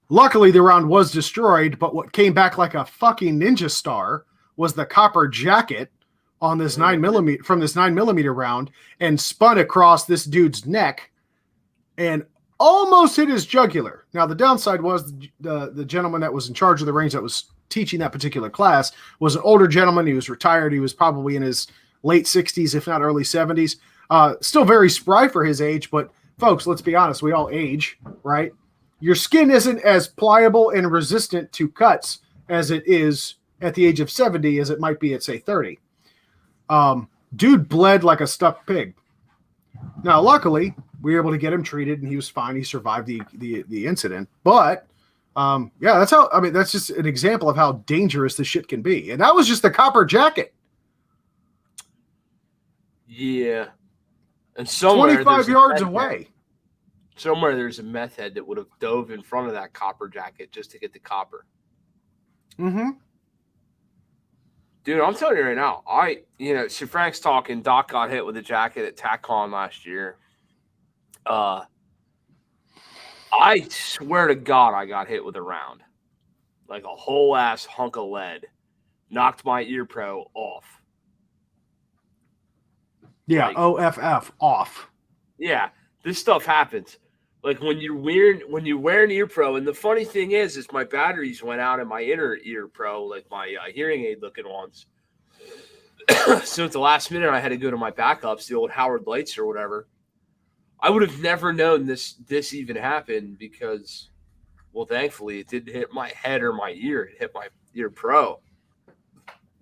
Luckily, the round was destroyed, but what came back like a fucking ninja star was the copper jacket on this 9mm round and spun across this dude's neck and almost hit his jugular. Now, the downside was the gentleman that was in charge of the range that was teaching that particular class was an older gentleman. He was retired. He was probably in his late 60s, if not early 70s. Still very spry for his age, but folks, let's be honest. We all age, right? Your skin isn't as pliable and resistant to cuts as it is at the age of 70 as it might be at, say, 30. Dude bled like a stuck pig. Now, luckily, we were able to get him treated, and he was fine. He survived the incident. But, that's just an example of how dangerous this shit can be. And that was just the copper jacket. Yeah. And somewhere 25 yards away. Somewhere there's a meth head that would have dove in front of that copper jacket just to get the copper. Mm-hmm. Dude, I'm telling you right now, so Frank's talking, Doc got hit with a jacket at TACCON last year. I swear to God I got hit with a round. Like a whole ass hunk of lead. Knocked my ear pro off. Yeah, like, OFF, off. Yeah, this stuff happens. Like when you wear an ear pro, and the funny thing is my batteries went out in my inner ear pro, like my hearing aid looking ones. So at the last minute, I had to go to my backups, the old Howard Lights or whatever. I would have never known this even happened because, well, thankfully it didn't hit my head or my ear. It hit my ear pro.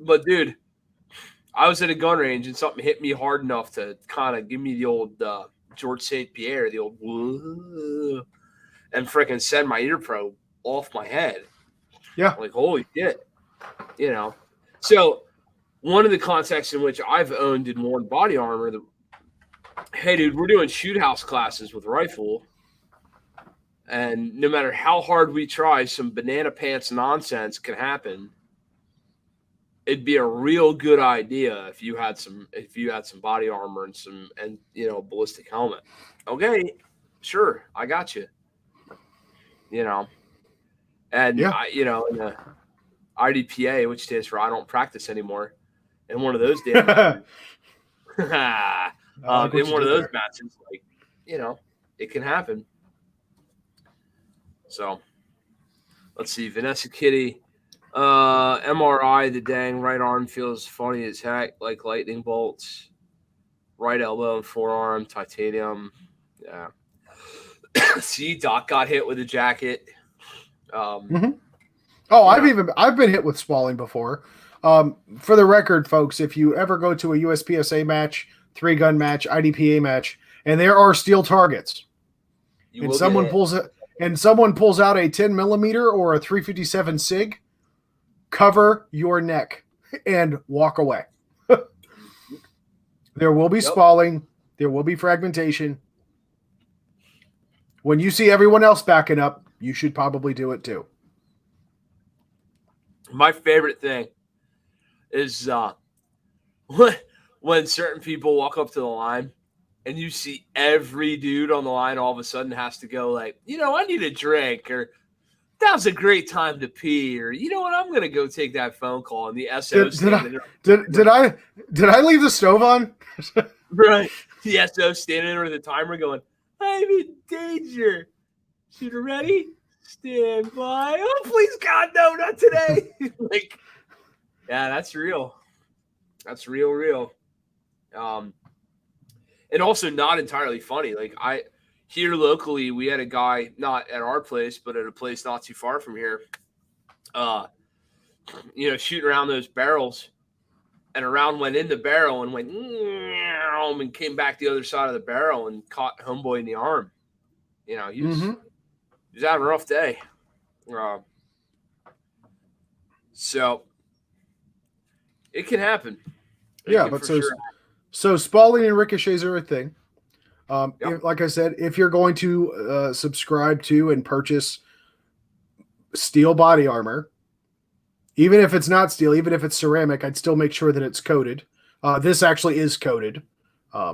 But dude, I was at a gun range and something hit me hard enough to kind of give me the old George St. Pierre, the old whoa, and freaking send my ear pro off my head. Yeah. Like, holy shit. So one of the contexts in which I've owned and worn body armor, hey, dude, we're doing shoot house classes with rifle. And no matter how hard we try, some banana pants nonsense can happen. It'd be a real good idea if you had some body armor and ballistic helmet. Okay, sure, I got you. And yeah. in the IDPA, which stands for I don't practice anymore, and one of those damn in one of those matches, like it can happen. So let's see, Vanessa Kitty. MRI, the dang right arm feels funny as heck, like lightning bolts. Right elbow and forearm, titanium. Yeah. See, Doc got hit with a jacket. Mm-hmm. Oh, I've been hit with spalling before. For the record, folks, if you ever go to a USPSA match, 3-gun match, IDPA match, and there are steel targets, and someone pulls out a 10mm or a 357 SIG, cover your neck and walk away. There will be spalling. There will be fragmentation. When you see everyone else backing up, you should probably do it too. My favorite thing is when certain people walk up to the line and you see every dude on the line all of a sudden has to go like, I need a drink, or that was a great time to pee, or you know what, I'm gonna go take that phone call. And the SO did I leave the stove on? Right. The SO standing there with the timer going, I'm in danger. Shooter ready? Stand by. Oh, please God, no, not today. Like, yeah, that's real. That's real. And also not entirely funny. Like here locally, we had a guy, not at our place, but at a place not too far from here, shooting around those barrels, and a round went in the barrel and went and came back the other side of the barrel and caught homeboy in the arm. He was having a rough day. So it can happen. So spalling and ricochets are a thing. Like I said, if you're going to subscribe to and purchase steel body armor, even if it's not steel, even if it's ceramic, I'd still make sure that it's coated. This actually is coated.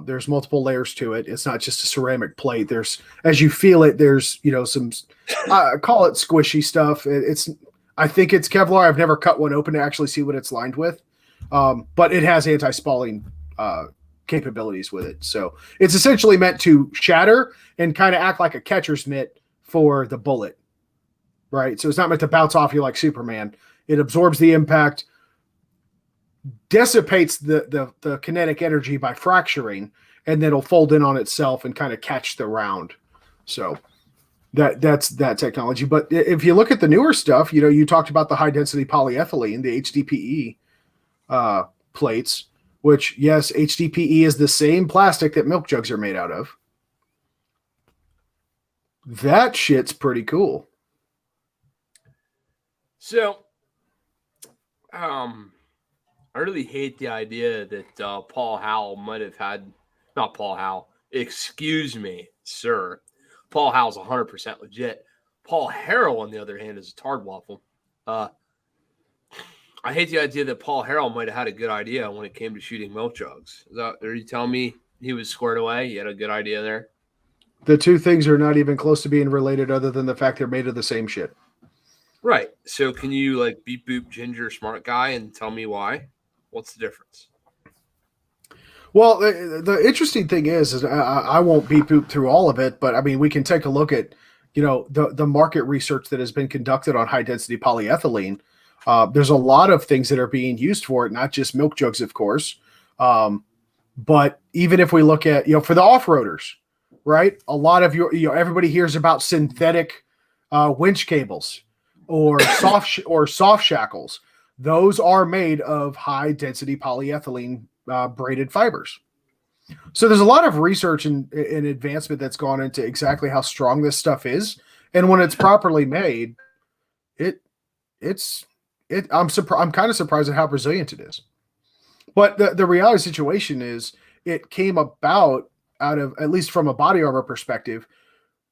There's multiple layers to it. It's not just a ceramic plate. There's, as you feel it, there's, some, call it squishy stuff. I think it's Kevlar. I've never cut one open to actually see what it's lined with. But it has anti-spalling capabilities with it. So it's essentially meant to shatter and kind of act like a catcher's mitt for the bullet, right? So it's not meant to bounce off you like Superman. It absorbs the impact, dissipates the kinetic energy by fracturing, and then it'll fold in on itself and kind of catch the round. So that's that technology. But if you look at the newer stuff, you talked about the high density polyethylene, the HDPE plates, which, yes, HDPE is the same plastic that milk jugs are made out of. That shit's pretty cool. So, I really hate the idea that Paul Howell might have had, not Paul Howell, excuse me, sir. Paul Howell's 100% legit. Paul Harrell, on the other hand, is a tard waffle. I hate the idea that Paul Harrell might have had a good idea when it came to shooting milk jugs. Are you telling me he was squared away? He had a good idea there? The two things are not even close to being related other than the fact they're made of the same shit. Right. So can you beep boop ginger smart guy and tell me why? What's the difference? Well, the interesting thing is I won't beep boop through all of it, but I mean, we can take a look at, the market research that has been conducted on high density polyethylene. There's a lot of things that are being used for it, not just milk jugs, of course. But even if we look at, for the off-roaders, right? A lot of everybody hears about synthetic winch cables or soft shackles. Those are made of high density polyethylene braided fibers. So there's a lot of research and advancement that's gone into exactly how strong this stuff is. And when it's properly made, I'm kind of surprised at how resilient it is. But the reality situation is it came about out of, at least from a body armor perspective,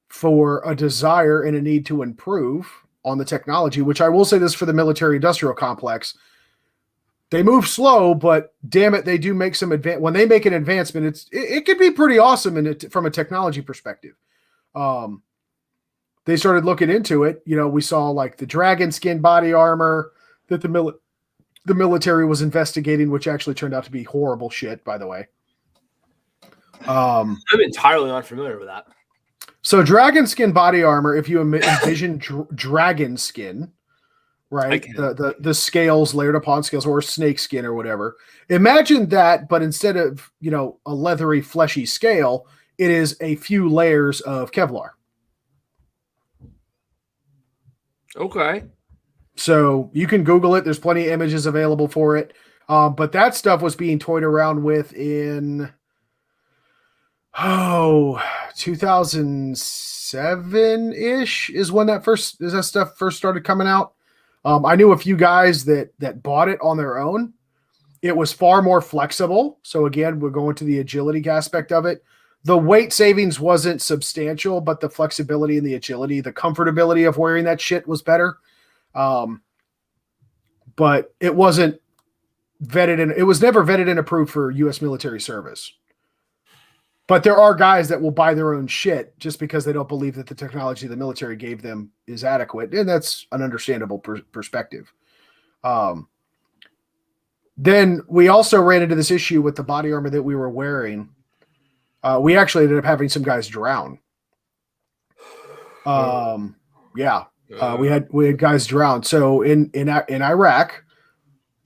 for a desire and a need to improve on the technology, which I will say this for the military industrial complex. They move slow, but damn it, they do make some when they make an advancement, it could be pretty awesome from a technology perspective. They started looking into it. We saw the dragon skin body armor that the military was investigating, which actually turned out to be horrible shit, by the way. I'm entirely unfamiliar with that. So dragon skin body armor, if you envision dragon skin, right? The scales layered upon scales, or snake skin or whatever. Imagine that, but instead of, a leathery, fleshy scale, it is a few layers of Kevlar. Okay. So you can Google it. There's plenty of images available for it. But that stuff was being toyed around with in 2007-ish is when that stuff first started coming out. I knew a few guys that bought it on their own. It was far more flexible. So again, we're going to the agility aspect of it. The weight savings wasn't substantial, but the flexibility and the agility, the comfortability of wearing that shit was better. But it wasn't vetted and it was never vetted and approved for U.S. military service. But there are guys that will buy their own shit just because they don't believe that the technology the military gave them is adequate. And that's an understandable perspective. Then we also ran into this issue with the body armor that we were wearing. We actually ended up having some guys drown. Yeah. We had guys drown. So in Iraq,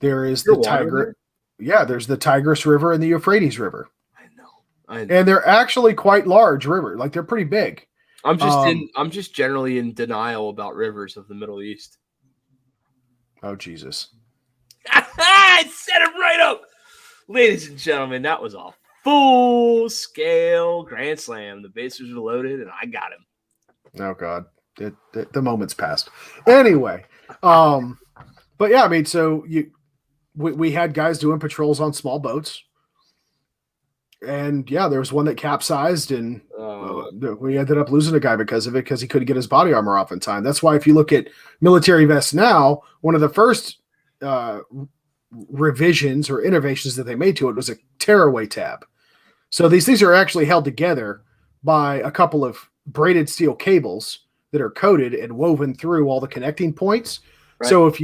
there is the Tigris. Yeah, there's the Tigris River and the Euphrates River. I know. And they're actually quite large river. They're pretty big. I'm just generally in denial about rivers of the Middle East. Oh Jesus. I set it right up. Ladies and gentlemen, that was a full-scale grand slam. The bases were loaded, and I got him. Oh God. The moment's passed. Anyway, but yeah, I mean, so we had guys doing patrols on small boats, And yeah, there was one that capsized, and we ended up losing a guy because of it, because he couldn't get his body armor off in time. That's why if you look at military vests now, one of the first revisions or innovations that they made to it was a tearaway tab. So these things are actually held together by a couple of braided steel cables that are coated and woven through all the connecting points. Right. So if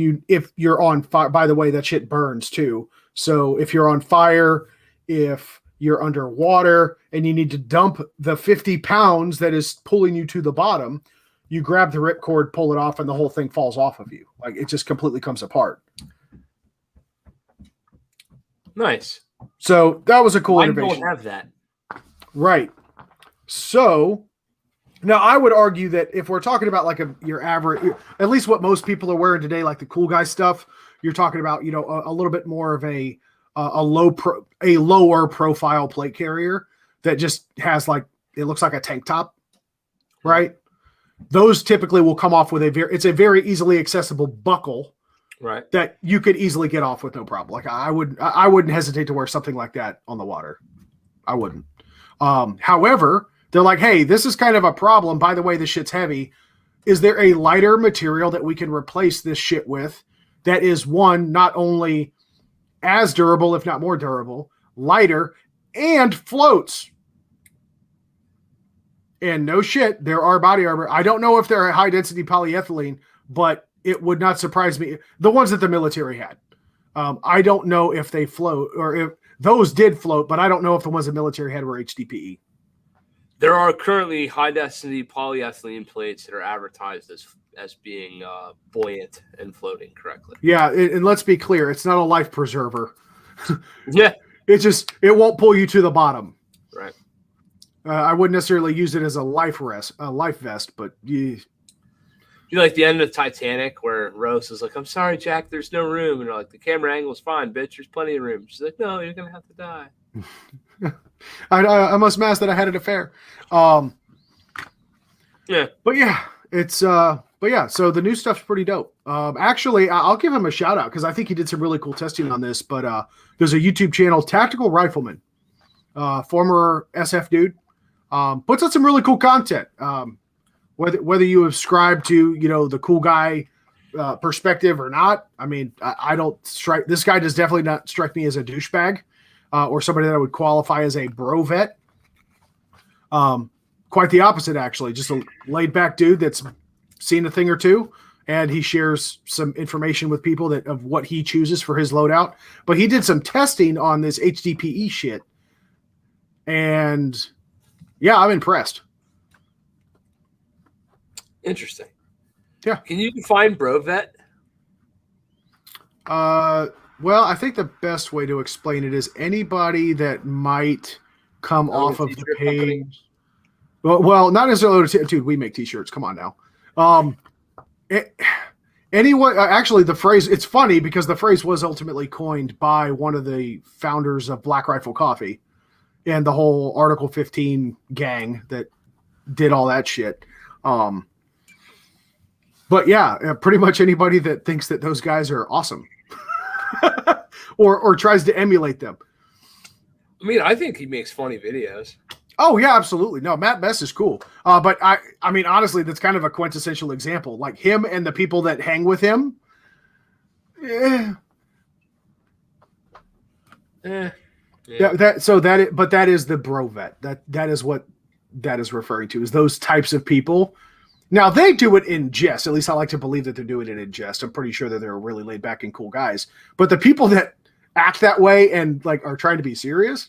you're on fire, by the way, that shit burns too. So if you're on fire, if you're underwater and you need to dump the 50 pounds that is pulling you to the bottom, you grab the ripcord, pull it off, and the whole thing falls off of you. Like, it just completely comes apart. Nice. So that was a cool innovation. I don't have that. Right. So now I would argue that if we're talking about like your average, at least what most people are wearing today, like the cool guy stuff, you're talking about, a little bit more of a lower profile plate carrier that just has it looks like a tank top, right? Those typically will come off with it's a very easily accessible buckle, right? That you could easily get off with no problem. Like I wouldn't hesitate to wear something like that on the water. I wouldn't. However, they're like, hey, this is kind of a problem. By the way, this shit's heavy. Is there a lighter material that we can replace this shit with that is, one, not only as durable, if not more durable, lighter, and floats? And no shit, there are body armor. I don't know if they're high density polyethylene, but it would not surprise me. The ones that the military had. I don't know if they float, or if those did float, but I don't know if the ones the military had were HDPE. There are currently high density polyethylene plates that are advertised as being buoyant and floating correctly. Yeah, and let's be clear, it's not a life preserver. Yeah. It won't pull you to the bottom. Right. I wouldn't necessarily use it as a life vest, but you like the end of Titanic where Rose is like, I'm sorry, Jack, there's no room. And they're like, the camera angle's fine, bitch. There's plenty of room. She's like, no, you're going to have to die. I must mask that I had an affair. Yeah. But yeah, so the new stuff's pretty dope. Actually, I'll give him a shout out because I think he did some really cool testing on this, but there's a YouTube channel, Tactical Rifleman, former SF dude, puts out some really cool content. Whether you ascribe to, the cool guy perspective or not, I mean, this guy does definitely not strike me as a douchebag or somebody that I would qualify as a bro vet. Quite the opposite, actually. Just a laid back dude that's seen a thing or two, and he shares some information with people of what he chooses for his loadout. But he did some testing on this HDPE shit, and yeah, I'm impressed. Interesting. Yeah. Can you define bro vet? Well, I think the best way to explain it is anybody that might come off of the page. Company. Well, not necessarily. Dude, we make t-shirts. Come on now. Anyone, actually, the phrase, it's funny because the phrase was ultimately coined by one of the founders of Black Rifle Coffee and the whole Article 15 gang that did all that shit. But yeah, pretty much anybody that thinks that those guys are awesome or tries to emulate them. I mean, I think he makes funny videos. Oh yeah, absolutely. No, Matt Best is cool. But I mean, honestly, that's kind of a quintessential example. Like him and the people that hang with him. Yeah. That is the bro vet. That is what that is referring to, is those types of people. Now they do it in jest. At least I like to believe that they're doing it in jest. I'm pretty sure that they're really laid back and cool guys. But the people that act that way and like are trying to be serious,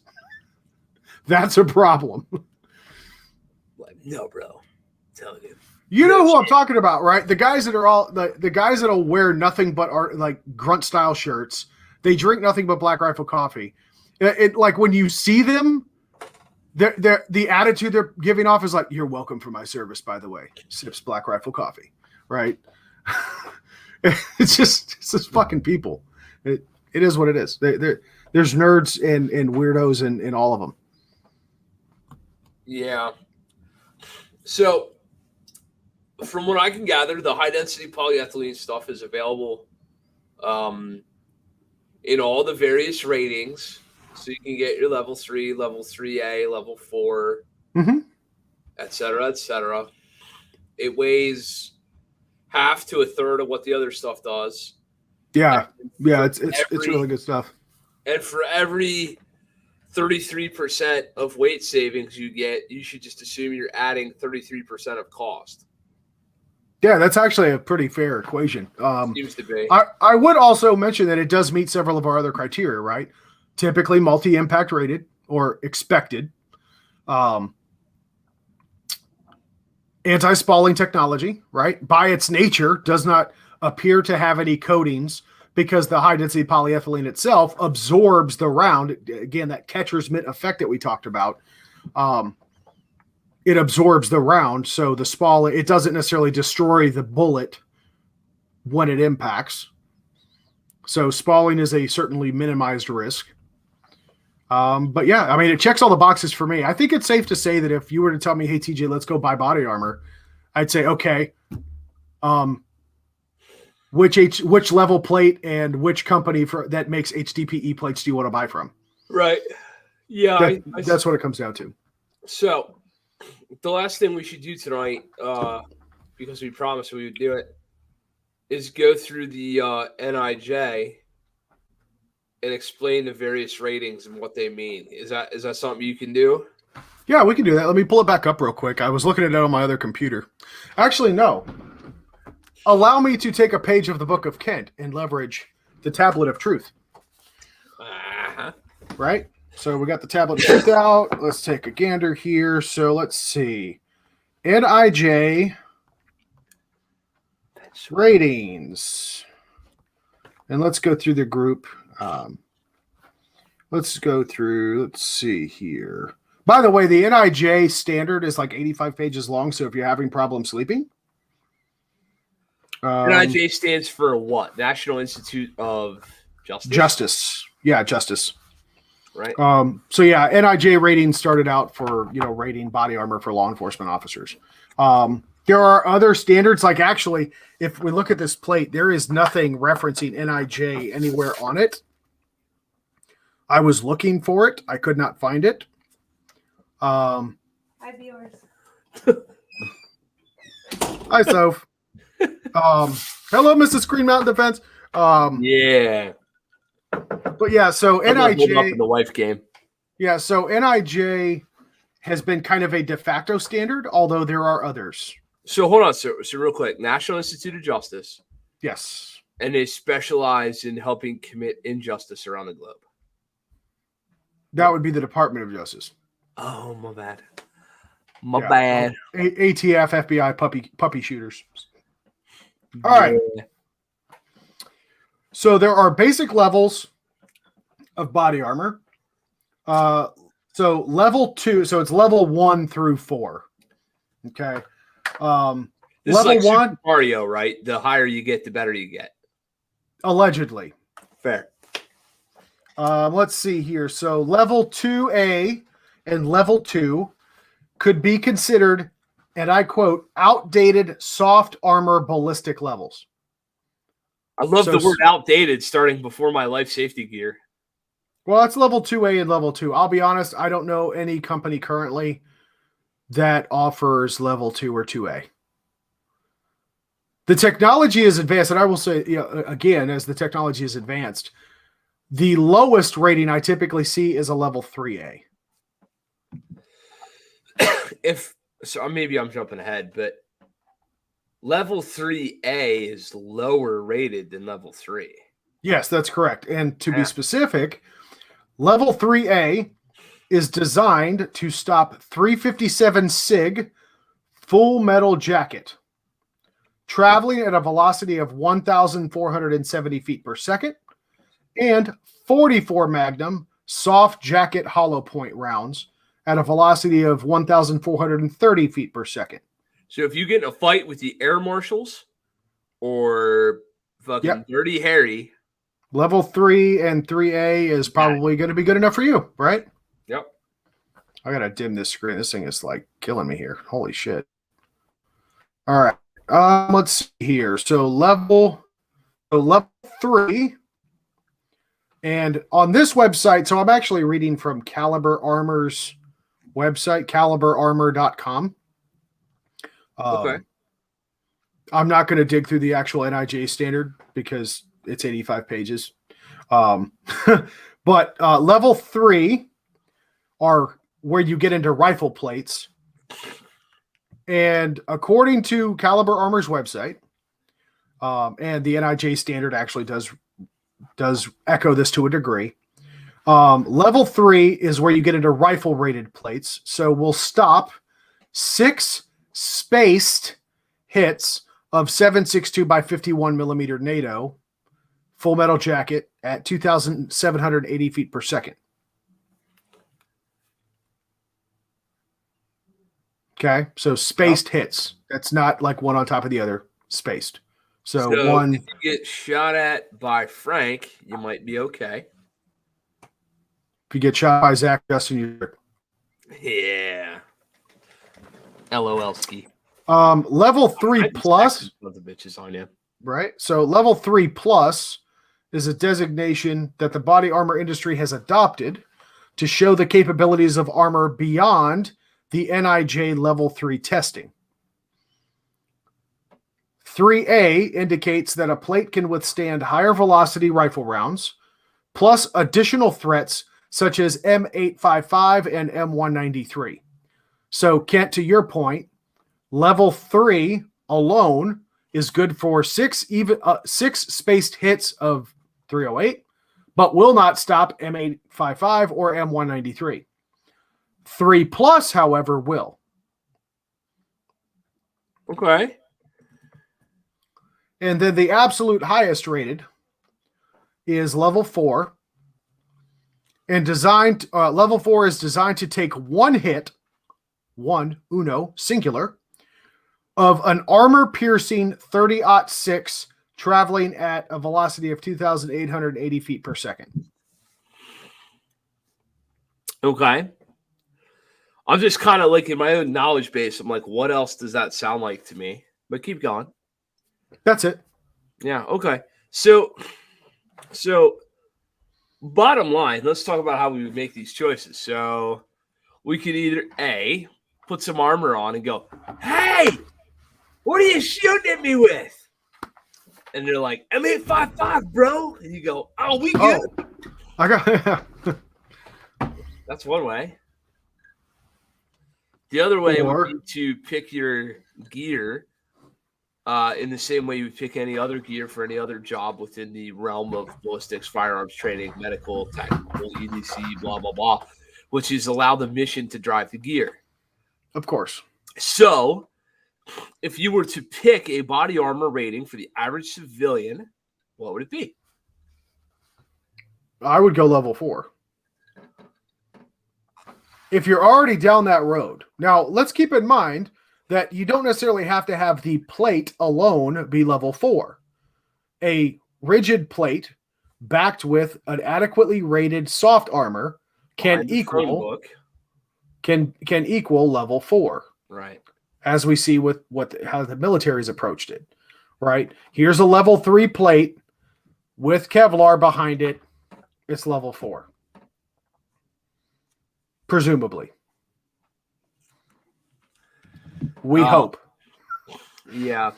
that's a problem. Like, no, bro. I'm telling you. You know who I'm talking about, right? The guys that are all the guys that'll wear nothing but like grunt style shirts. They drink nothing but Black Rifle Coffee. It like when you see them, the attitude they're giving off is like, "You're welcome for my service, by the way." Sips Black Rifle Coffee, right? It's just fucking people. It is what it is. There's nerds and weirdos in all of them. Yeah. So, from what I can gather, the high density polyethylene stuff is available in all the various ratings. So you can get your level 3, level 3A, level 4, et cetera, et cetera. It weighs half to a third of what the other stuff does. Yeah. Yeah, it's really good stuff. And for every 33% of weight savings you get, you should just assume you're adding 33% of cost. Yeah, that's actually a pretty fair equation. Seems to be. I would also mention that it does meet several of our other criteria, right? Typically multi-impact rated or expected. Anti-spalling technology, right? By its nature, does not appear to have any coatings because the high-density polyethylene itself absorbs the round. Again, that catcher's mitt effect that we talked about. It absorbs the round, so the spall, it doesn't necessarily destroy the bullet when it impacts. So spalling is a certainly minimized risk. But yeah, I mean, it checks all the boxes for me. I think it's safe to say that if you were to tell me, hey, TJ, let's go buy body armor, I'd say, okay, which level plate and which company that makes HDPE plates do you want to buy from? Right. Yeah. That's what it comes down to. So the last thing we should do tonight, because we promised we would do it, is go through the NIJ and explain the various ratings and what they mean. Is that something you can do? Yeah, we can do that. Let me pull it back up real quick. I was looking at it on my other computer. Actually, no. Allow me to take a page of the Book of Kent and leverage the Tablet of Truth. Right? So we got the Tablet of Truth out. Let's take a gander here. So let's see. NIJ ratings. And let's go through the group. Let's see here. By the way, the NIJ standard is like 85 pages long. So if you're having problems sleeping. NIJ stands for what? National Institute of Justice? Justice. Yeah, justice. Right. So yeah, NIJ rating started out for, rating body armor for law enforcement officers. There are other standards, like actually, if we look at this plate, there is nothing referencing NIJ anywhere on it. I was looking for it. I could not find it. Hi, viewers. Hi, Soph. Hello, Mrs. Screen Mountain Defense. Yeah. But yeah, so NIJ up in the wife game. Yeah, so NIJ has been kind of a de facto standard, although there are others. So hold on, so real quick, National Institute of Justice. Yes. And they specialize in helping commit injustice around the globe. That would be the Department of Justice. Oh, my bad. My bad. ATF, FBI, puppy shooters. All right. So there are basic levels of body armor. So level 2, so it's level 1 through 4. Okay. This level is like 1 Super Mario, right? The higher you get, the better you get. Allegedly. Fair. Let's see here. So level 2A and level 2 could be considered, and I quote, outdated soft armor ballistic levels. I love the word outdated starting before my life safety gear. Well, that's level 2A and level 2. I'll be honest, I don't know any company currently that offers level 2 or 2A. The technology is advanced, and I will say, again, as the technology is advanced, the lowest rating I typically see is a level 3A. Maybe I'm jumping ahead, but level 3A is lower rated than level 3. Yes, that's correct. And to be specific, level 3A is designed to stop 357 SIG full metal jacket traveling at a velocity of 1,470 feet per second and 44 Magnum soft jacket hollow point rounds at a velocity of 1,430 feet per second. So if you get in a fight with the air marshals or fucking Dirty Harry, level 3 and 3A is probably going to be good enough for you, right? Yep. I got to dim this screen. This thing is like killing me here. Holy shit. All right. Let's see here. So level 3 And on this website, so I'm actually reading from Caliber Armor's website, caliberarmor.com. Okay. I'm not going to dig through the actual NIJ standard because it's 85 pages. But level 3 are where you get into rifle plates. And according to Caliber Armor's website, and the NIJ standard actually does echo this to a degree. Level 3 is where you get into rifle rated plates. So we'll stop 6 spaced hits of 7.62 by 51 millimeter NATO full metal jacket at 2,780 feet per second. Okay, so spaced hits. That's not like one on top of the other, spaced. So one. If you get shot at by Frank, you might be okay. If you get shot by Zach, Justin, you're. Yeah. LOL ski. Level 3 plus. The bitches on you. Right. So level 3 plus is a designation that the body armor industry has adopted to show the capabilities of armor beyond the NIJ level 3 testing. 3A indicates that a plate can withstand higher velocity rifle rounds, plus additional threats such as M855 and M193. So, Kent, to your point, level 3 alone is good for 6 spaced hits of 308, but will not stop M855 or M193. 3 plus, however, will. Okay. And then the absolute highest rated is level 4. And level 4 is designed to take one hit, singular, of an armor-piercing 30-06 traveling at a velocity of 2,880 feet per second. Okay. I'm just kind of like in my own knowledge base. I'm like, what else does that sound like to me? But keep going. That's it. Yeah. Okay. So bottom line, let's talk about how we would make these choices. So we could either A, put some armor on and go, hey, what are you shooting at me with? And they're like, M855, bro. And you go, oh, we good. I got That's one way. The other way would be to pick your gear in the same way you would pick any other gear for any other job within the realm of ballistics, firearms training, medical, tactical, EDC, blah, blah, blah, which is allow the mission to drive the gear. Of course. So if you were to pick a body armor rating for the average civilian, what would it be? I would go level 4. If you're already down that road. Now, let's keep in mind that you don't necessarily have to have the plate alone be level 4. A rigid plate backed with an adequately rated soft armor can equal level 4. Right. As we see with how the military's approached it. Right? Here's a level 3 plate with Kevlar behind it. It's level 4. Presumably. We hope. Yeah.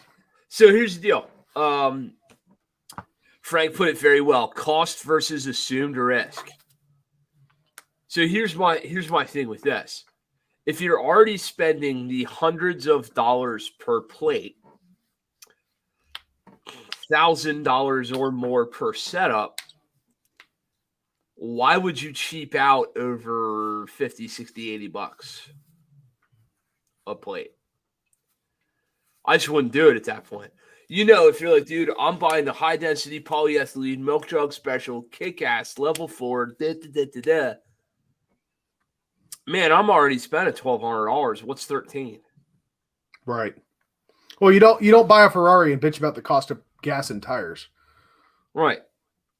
So here's the deal. Frank put it very well. Cost versus assumed risk. So here's my thing with this. If you're already spending the hundreds of dollars per plate, $1,000 or more per setup, why would you cheap out over 50, 60, 80 bucks a plate? I just wouldn't do it at that point. You know, if you're like, dude, I'm buying the high density polyethylene milk jug special, kick ass, level 4, man, I'm already spent $1,200. What's 13? Right. Well, you don't buy a Ferrari and bitch about the cost of gas and tires. Right.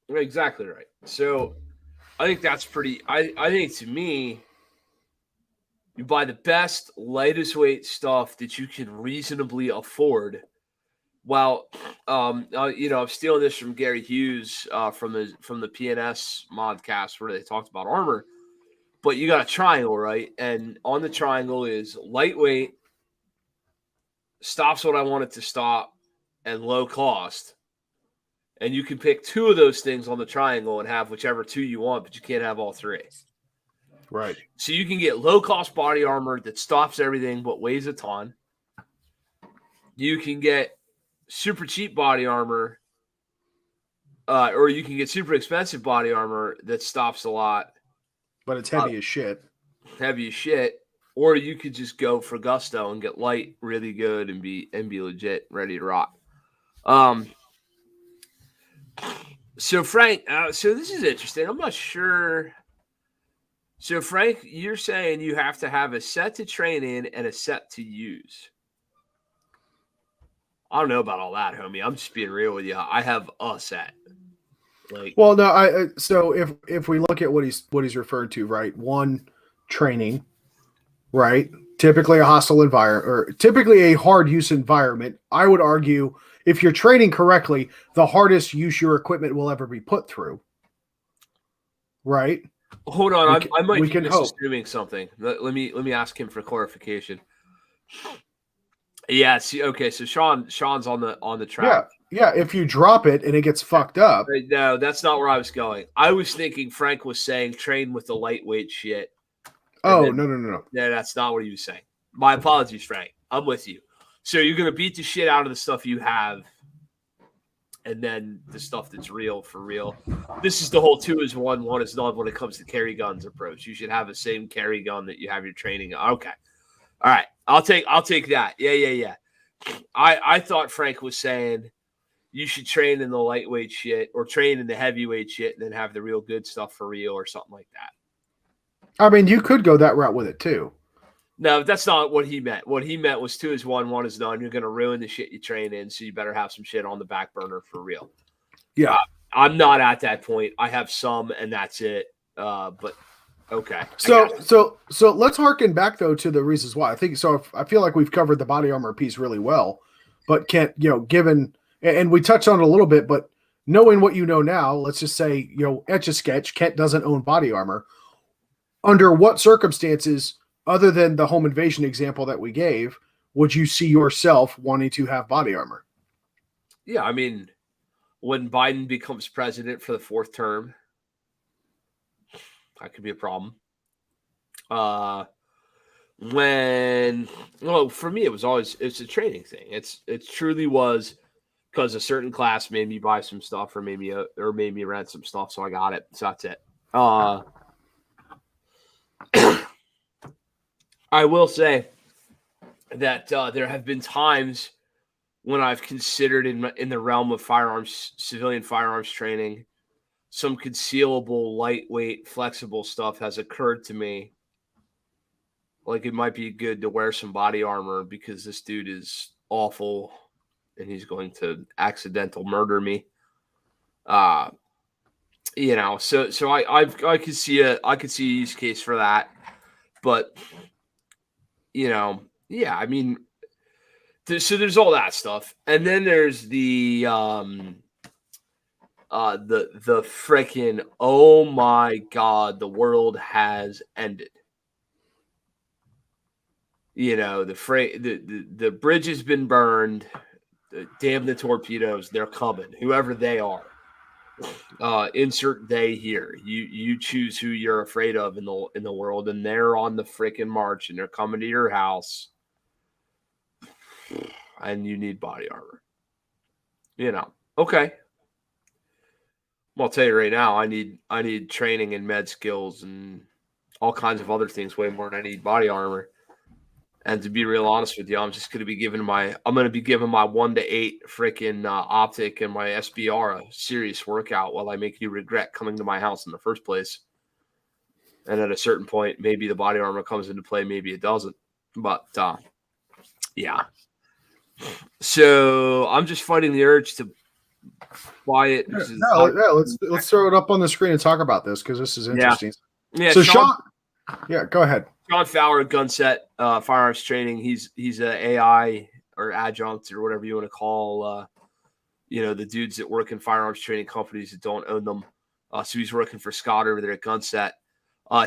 Exactly right. So I think that's pretty. I think to me, you buy the best, lightest weight stuff that you can reasonably afford Well, I'm stealing this from Gary Hughes from the PNS modcast where they talked about armor. But you got a triangle, right? And on the triangle is lightweight, stops what I want it to stop, and low cost. And you can pick 2 of those things on the triangle and have whichever 2 you want, but you can't have all 3. Right. So you can get low-cost body armor that stops everything but weighs a ton. You can get super cheap body armor, or you can get super expensive body armor that stops a lot. But it's heavy as shit. Heavy as shit. Or you could just go for gusto and get light really good and be legit, ready to rock. So Frank, so this is interesting. I'm not sure. So Frank, you're saying you have to have a set to train in and a set to use. I don't know about all that, homie. I'm just being real with you. I have a set. Well, no. So if we look at what he's referred to, right? 1, training, right? Typically a hostile environment, or typically a hard use environment. I would argue, if you're training correctly, the hardest use your equipment will ever be put through. Right? Hold on, I might be misassuming something. Let me ask him for clarification. Yeah. See. Okay. So Sean's on the track. Yeah. If you drop it and it gets fucked up. No, that's not where I was going. I was thinking Frank was saying train with the lightweight shit. Oh, no. No, that's not what he was saying. My apologies, Frank. I'm with you. So you're gonna beat the shit out of the stuff you have, and then the stuff that's real for real. This is the whole 2 is 1, 1 is none when it comes to carry guns approach. You should have the same carry gun that you have your training. Okay. All right. I'll take that. Yeah. I thought Frank was saying you should train in the lightweight shit or train in the heavyweight shit and then have the real good stuff for real or something like that. I mean, you could go that route with it too. No, that's not what he meant. What he meant was 2 is 1, 1 is none. You're going to ruin the shit you train in, so you better have some shit on the back burner for real. Yeah. I'm not at that point. I have some, and that's it. But okay. So let's harken back though to the reasons why. I think so. I feel like we've covered the body armor piece really well, but given, and we touched on it a little bit, but knowing what you know now, let's just say, Etch-a-Sketch, Kent doesn't own body armor. Under what circumstances, other than the home invasion example that we gave, would you see yourself wanting to have body armor? Yeah, I mean, when Biden becomes president for the 4th term, that could be a problem. For me, it's a training thing. It truly was because a certain class made me buy some stuff or made me rent some stuff, so I got it. So that's it. I will say that there have been times when I've considered in the realm of civilian firearms training, some concealable, lightweight, flexible stuff has occurred to me. Like it might be good to wear some body armor because this dude is awful and he's going to accidental murder me. So I could see a use case for that, but I mean, so there's all that stuff, and then there's the freaking, oh my God, the world has ended. The bridge has been burned. Damn the torpedoes, they're coming. Whoever they are, insert they here. You choose who you're afraid of in the world, and they're on the freaking march, and they're coming to your house, and you need body armor. Okay. Well, I'll tell you right now, I need training in med skills and all kinds of other things way more than I need body armor. And to be real honest with you, I'm just going to be giving my 1 to 8 freaking optic and my SBR a serious workout while I make you regret coming to my house in the first place. And at a certain point, maybe the body armor comes into play, maybe it doesn't. But yeah. So I'm just fighting the urge to buy it. Let's throw it up on the screen and talk about this because this is interesting. Yeah. So Sean, go ahead. Sean Fowler, Gunset Firearms Training. He's an AI or adjunct or whatever you want to call, the dudes that work in firearms training companies that don't own them. So he's working for Scott over there at Gunset.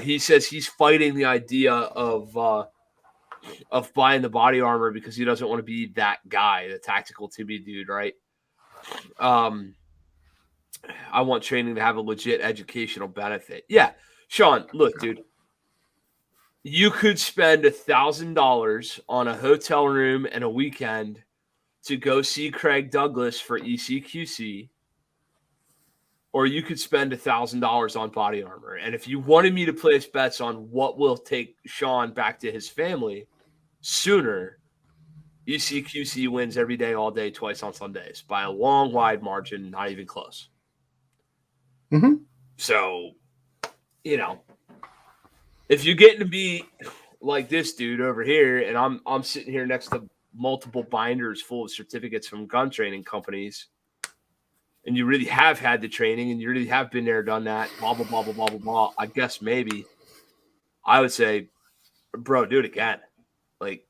He says he's fighting the idea of buying the body armor because he doesn't want to be that guy, the tactical Timmy dude, right? I want training to have a legit educational benefit. Yeah, Sean, look, dude, you could spend $1,000 on a hotel room and a weekend to go see Craig Douglas for ECQC, or you could spend $1,000 on body armor. And if you wanted me to place bets on what will take Sean back to his family sooner, ECQC wins every day, all day, twice on Sundays by a long, wide margin, not even close. Mm-hmm. So, if you get to be like this dude over here, and I'm sitting here next to multiple binders full of certificates from gun training companies, and you really have had the training and you really have been there, done that, blah, blah, blah, blah, blah, blah, blah, I guess maybe I would say, bro, do it again. Like,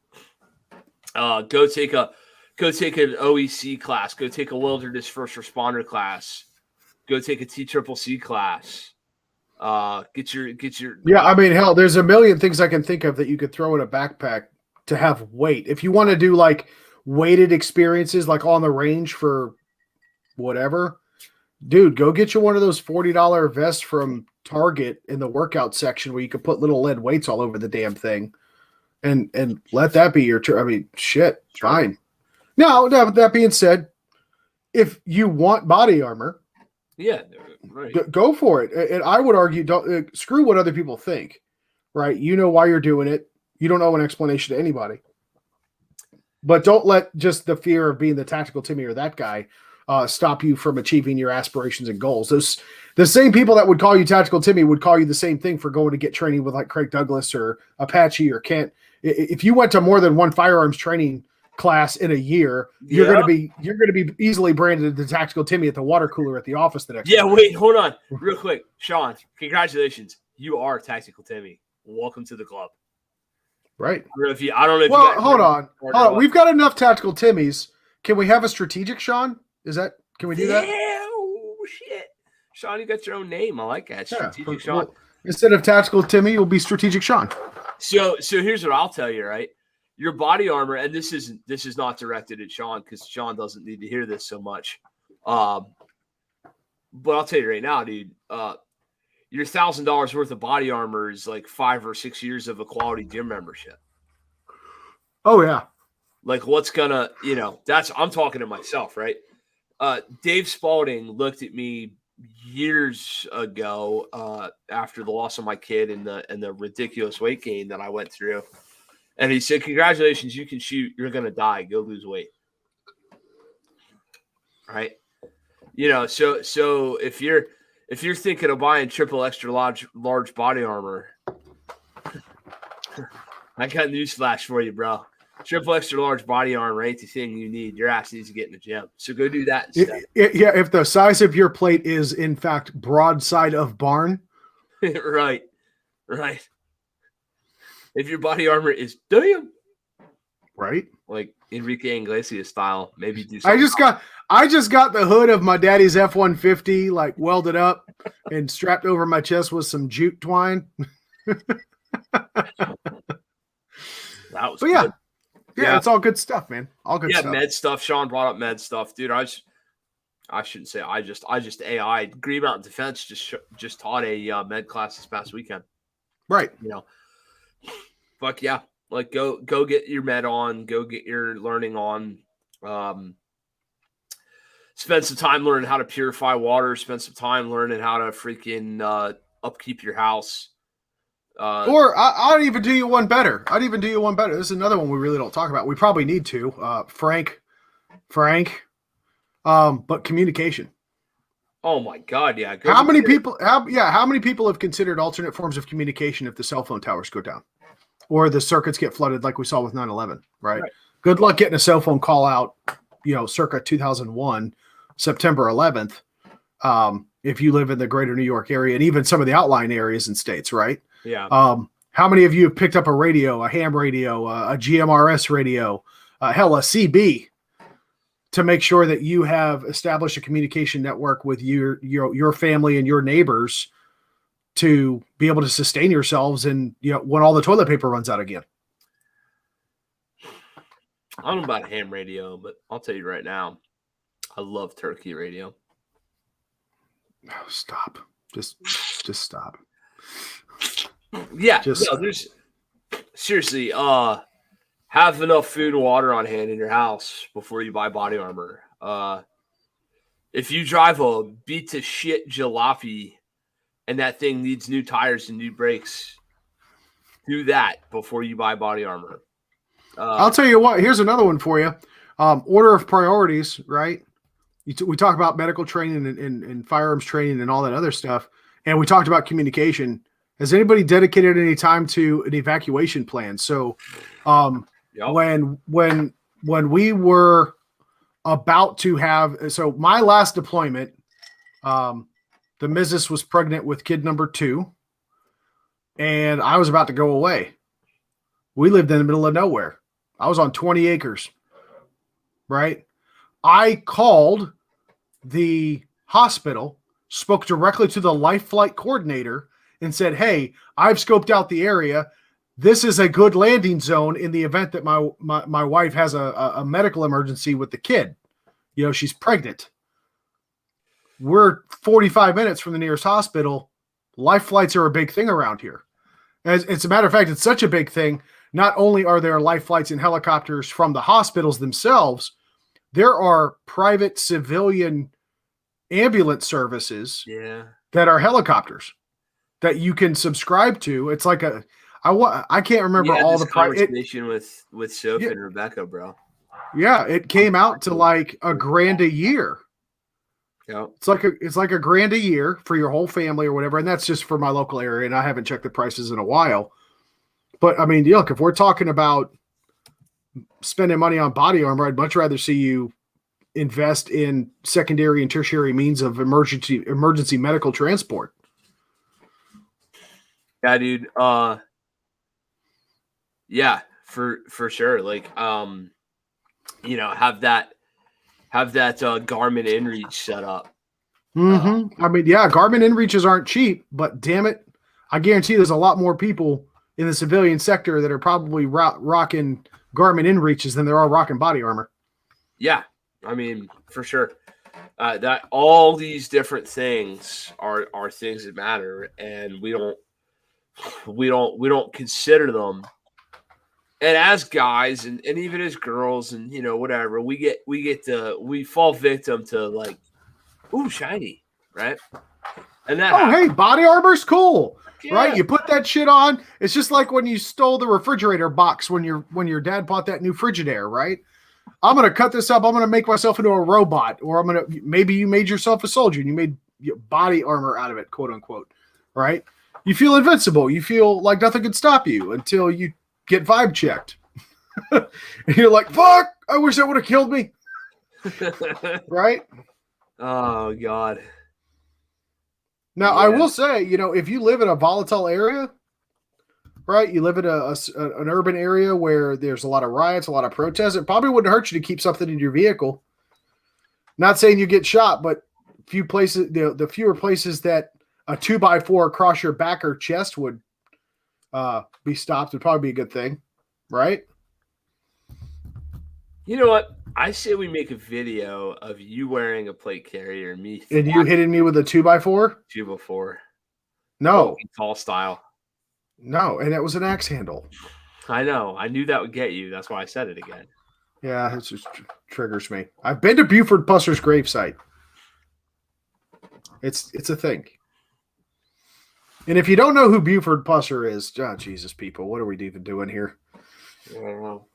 go take an OEC class, go take a wilderness first responder class, go take a TCCC class. Get your. Yeah, I mean, hell, there's a million things I can think of that you could throw in a backpack to have weight. If you want to do like weighted experiences, like on the range for whatever, dude, go get you one of those $40 vests from Target in the workout section where you can put little lead weights all over the damn thing, and let that be your. I mean, shit, fine. Now, that being said, if you want body armor, yeah, right, go for it. And I would argue, don't screw what other people think. Right? You know why you're doing it. You don't owe an explanation to anybody. But don't let just the fear of being the tactical Timmy or that guy stop you from achieving your aspirations and goals. The same people that would call you tactical Timmy would call you the same thing for going to get training with like Craig Douglas or Apache or Kent. If you went to more than one firearms training class in a year, you're gonna be easily branded the tactical Timmy at the water cooler at the office the next day. Wait, hold on real quick. Sean, congratulations. You are tactical Timmy. Welcome to the club. Right. I don't know if well, hold on. We've got enough tactical Timmys. Can we have a strategic Sean? Can we do that? Yeah, oh, shit. Sean, you got your own name. I like that. Strategic Sean. Well, instead of tactical Timmy, you'll be strategic Sean. So here's what I'll tell you, right? Your body armor, and this is not directed at Sean because Sean doesn't need to hear this so much. But I'll tell you right now, dude, your $1,000 worth of body armor is like 5 or 6 years of a quality gym membership. Oh yeah. Like what's gonna, I'm talking to myself, right? Dave Spalding looked at me years ago after the loss of my kid and the ridiculous weight gain that I went through. And he said, congratulations, you can shoot. You're going to die. Go lose weight. Right. So if you're thinking of buying triple extra large body armor, I got newsflash for you, bro. Triple extra large body armor ain't the thing you need. Your ass needs to get in the gym. So go do that instead. Yeah, if the size of your plate is, in fact, broadside of barn. Right. If your body armor is damn. Right. Like Enrique Iglesias style, maybe do something. I just got the hood of my daddy's F-150 like welded up and strapped over my chest with some jute twine. That was good. Yeah, it's all good stuff, man. All good stuff. Yeah, med stuff. Sean brought up med stuff, dude. I shouldn't say I just AI. Green Mountain Defense just taught a med class this past weekend. Right. Fuck yeah. Like go get your med on, go get your learning on. Spend some time learning how to purify water, spend some time learning how to freaking upkeep your house. Or I'd even do you one better. This is another one we really don't talk about. We probably need to. Frank. But communication. Oh my God, yeah. How many people have considered alternate forms of communication if the cell phone towers go down? Or the circuits get flooded like we saw with 9/11, right? Good luck getting a cell phone call out, circa 2001, September 11th, if you live in the greater New York area and even some of the outlying areas and states, right? Yeah. How many of you have picked up a radio, a ham radio, a GMRS radio, hell, a CB, to make sure that you have established a communication network with your family and your neighbors to be able to sustain yourselves, and when all the toilet paper runs out again. I don't know about ham radio, but I'll tell you right now, I love turkey radio. Oh, stop. Just stop. Yeah, there's seriously, have enough food and water on hand in your house before you buy body armor. If you drive a beat to shit jalopy and that thing needs new tires and new brakes, do that before you buy body armor. I'll tell you what, here's another one for you. Order of priorities, right? We talk about medical training and firearms training and all that other stuff. And we talked about communication. Has anybody dedicated any time to an evacuation plan? So when we were about to have, so my last deployment, the Mrs. was pregnant with kid number 2, and I was about to go away. We lived in the middle of nowhere. I was on 20 acres, right? I called the hospital, spoke directly to the life flight coordinator, and said, hey, I've scoped out the area. This is a good landing zone in the event that my wife has a medical emergency with the kid. She's pregnant. We're 45 minutes from the nearest hospital. Life flights are a big thing around here. As a matter of fact, it's such a big thing. Not only are there life flights and helicopters from the hospitals themselves, there are private civilian ambulance services that are helicopters that you can subscribe to. It's like I can't remember all the conversation with Sophie and Rebecca, bro. Yeah, it came out to like $1,000 a year. Yeah, it's like $1,000 a year for your whole family or whatever, and that's just for my local area. And I haven't checked the prices in a while. But I mean, look, if we're talking about spending money on body armor, I'd much rather see you invest in secondary and tertiary means of emergency medical transport. Yeah, dude. Yeah, for sure. Like, have that Garmin InReach set up. I mean, yeah, Garmin InReaches aren't cheap, but damn it, I guarantee there's a lot more people in the civilian sector that are probably rocking Garmin InReaches than there are rocking body armor. Yeah, I mean, for sure. That all these different things are things that matter, and we don't consider them. And as guys and even as girls and whatever, we fall victim to like, ooh, shiny, right? And that hey, body armor's cool. Yeah. Right? You put that shit on. It's just like when you stole the refrigerator box when your dad bought that new Frigidaire, right? I'm going to cut this up. I'm going to make myself into a robot, or maybe you made yourself a soldier and you made body armor out of it, quote unquote, right? You feel invincible. You feel like nothing can stop you until you get vibe checked. And you're like, fuck, I wish that would have killed me. Right? Oh, God. Now, I will say, if you live in a volatile area, right, you live in an urban area where there's a lot of riots, a lot of protests, it probably wouldn't hurt you to keep something in your vehicle. Not saying you get shot, but few places, the fewer places that a 2x4 across your back or chest would be stopped would probably be a good thing, right? You know what? I say we make a video of you wearing a plate carrier and me. And you hitting me with a 2x4? 2x4. No. Tall style. No, and it was an axe handle. I know. I knew that would get you. That's why I said it again. Yeah, it just triggers me. I've been to Buford Pusser's gravesite. It's a thing. And if you don't know who Buford Pusser is, oh, Jesus, people, what are we even doing here? I don't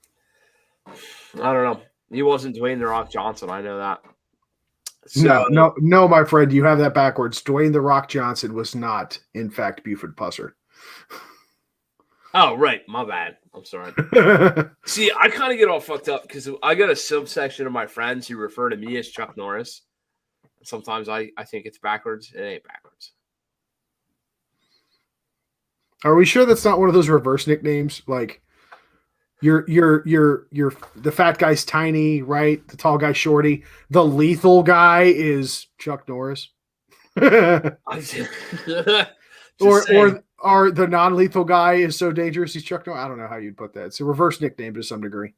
know. He wasn't Dwayne The Rock Johnson. I know that. So, no, my friend, you have that backwards. Dwayne The Rock Johnson was not, in fact, Buford Pusser. Oh, right. My bad. I'm sorry. See, I kind of get all fucked up because I got a subsection of my friends who refer to me as Chuck Norris. Sometimes I think it's backwards. It ain't backwards. Are we sure that's not one of those reverse nicknames? Like, The fat guy's tiny, right? The tall guy's shorty. The lethal guy is Chuck Norris. or the non-lethal guy is so dangerous he's Chuck Norris. I don't know how you'd put that. It's a reverse nickname to some degree.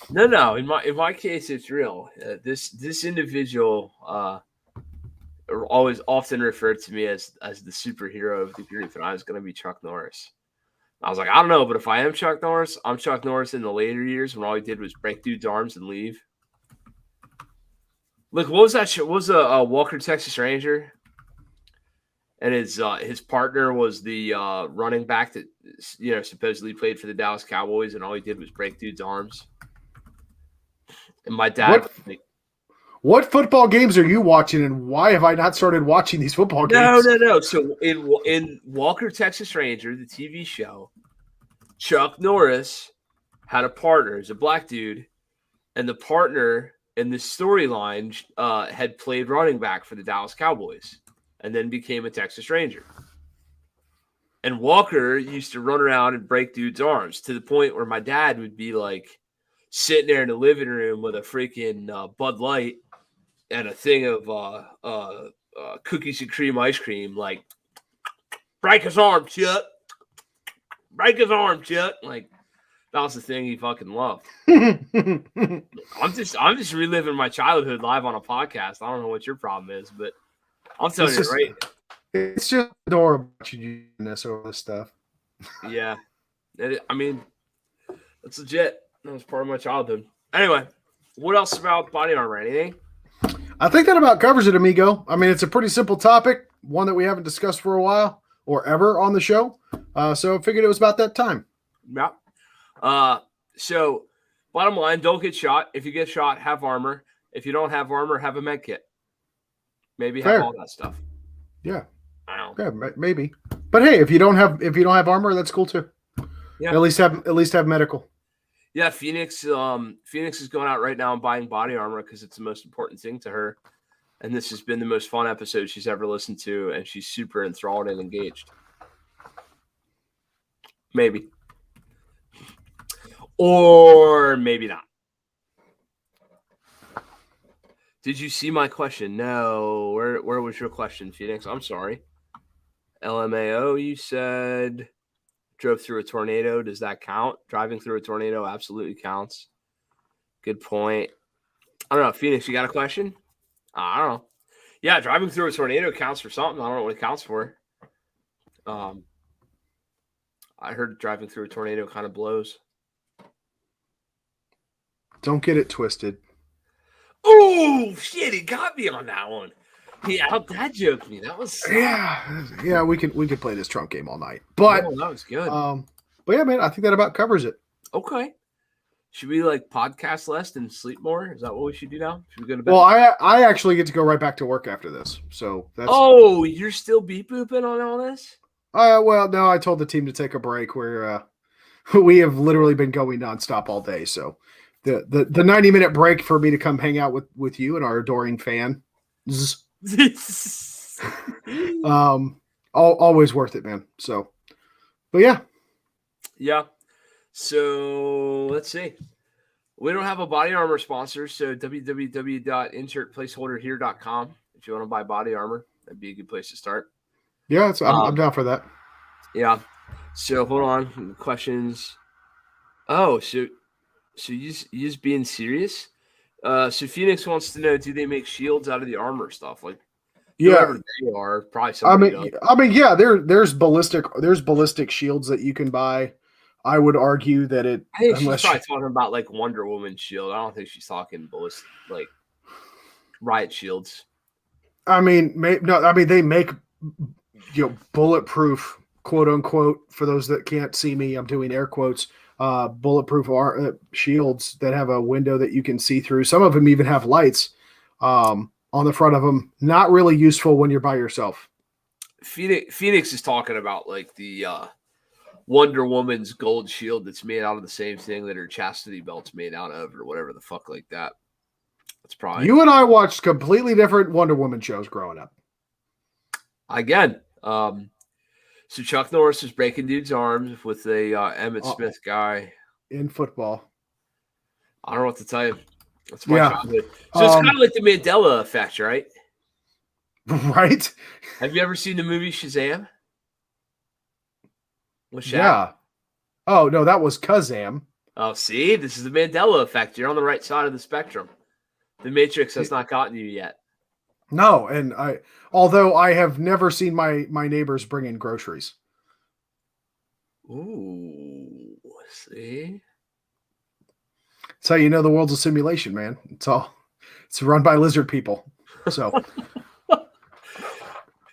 No. In my case, it's real. This individual always often referred to me as the superhero of the group, and I was going to be Chuck Norris. I was like, I don't know, but if I am Chuck Norris, I'm Chuck Norris in the later years when all he did was break dudes' arms and leave. Look, what was that shit? What was a Walker, Texas Ranger? And his partner was the running back that supposedly played for the Dallas Cowboys, and all he did was break dudes' arms. And my dad. What football games are you watching, and why have I not started watching these football games? No. So in Walker, Texas Ranger, the TV show, Chuck Norris had a partner. He's a black dude, and the partner in the storyline had played running back for the Dallas Cowboys and then became a Texas Ranger. And Walker used to run around and break dudes' arms to the point where my dad would be like sitting there in the living room with a freaking Bud Light and a thing of cookies and cream ice cream, like, break his arm, Chuck. Break his arm, Chuck. Like, that was the thing he fucking loved. I'm just reliving my childhood live on a podcast. I don't know what your problem is, but I'm telling you, right? It's just adorable watching this over this stuff. Yeah. I mean, it's legit. That was part of my childhood. Anyway, what else about body armor? Anything? I think that about covers it, amigo. I mean, it's a pretty simple topic, one that we haven't discussed for a while or ever on the show. So I figured it was about that time. Yeah. So bottom line, don't get shot. If you get shot, have armor. If you don't have armor, have a med kit. Maybe have all that stuff. Yeah. I don't know. Yeah, maybe. But hey, if you don't have armor, that's cool too. Yeah. At least have medical. Yeah, Phoenix is going out right now and buying body armor because it's the most important thing to her. And this has been the most fun episode she's ever listened to, and she's super enthralled and engaged. Maybe. Or maybe not. Did you see my question? No. Where was your question, Phoenix? I'm sorry. LMAO, you said drove through a tornado. Does that count? Driving through a tornado absolutely counts. Good point. I don't know. Phoenix, you got a question? I don't know. Yeah, driving through a tornado counts for something. I don't know what it counts for. I heard driving through a tornado kind of blows. Don't get it twisted. Oh, shit. He got me on that one. He out-dad joked me. That was yeah. We could play this trunk game all night, but that was good. But yeah, man, I think that about covers it. Okay. Should we like podcast less and sleep more? Is that what we should do now? Should we go to bed? Well, I actually get to go right back to work after this, so that's. Oh, you're still beep booping on all this? Well, no, I told the team to take a break. We have literally been going nonstop all day, so the 90-minute break for me to come hang out with you and our adoring fan. Always worth it, man. So, but yeah. So let's see. We don't have a body armor sponsor, so www.insertplaceholderhere.com. If you want to buy body armor, that'd be a good place to start. Yeah, I'm down for that. Yeah. So hold on, questions. Oh, so you just being serious? So Phoenix wants to know: do they make shields out of the armor stuff? Like, whoever they are, probably somebody. I mean, yeah. There's ballistic shields that you can buy. I would argue that it. I think she's probably talking about like Wonder Woman shield. I don't think she's talking ballistic like riot shields. I mean, they make bulletproof, quote unquote. For those that can't see me, I'm doing air quotes. Bulletproof shields that have a window that you can see through. Some of them even have lights on the front of them. Not really useful when you're by yourself. Phoenix is talking about like the Wonder Woman's gold shield that's made out of the same thing that her chastity belt's made out of, or whatever the fuck like that. That's probably you and I watched completely different Wonder Woman shows growing up. Again, so Chuck Norris is breaking dudes' arms with a Emmett Smith guy. in football. I don't know what to tell you. That's my childhood. So it's kind of like the Mandela effect, right? Right. Have you ever seen the movie Shazam? Yeah. Oh, no, that was Kazam. Oh, see? This is the Mandela effect. You're on the right side of the spectrum. The Matrix has not gotten you yet. No, and although I have never seen my neighbors bring in groceries. Ooh, see? That's how you know the world's a simulation, man. It's run by lizard people. So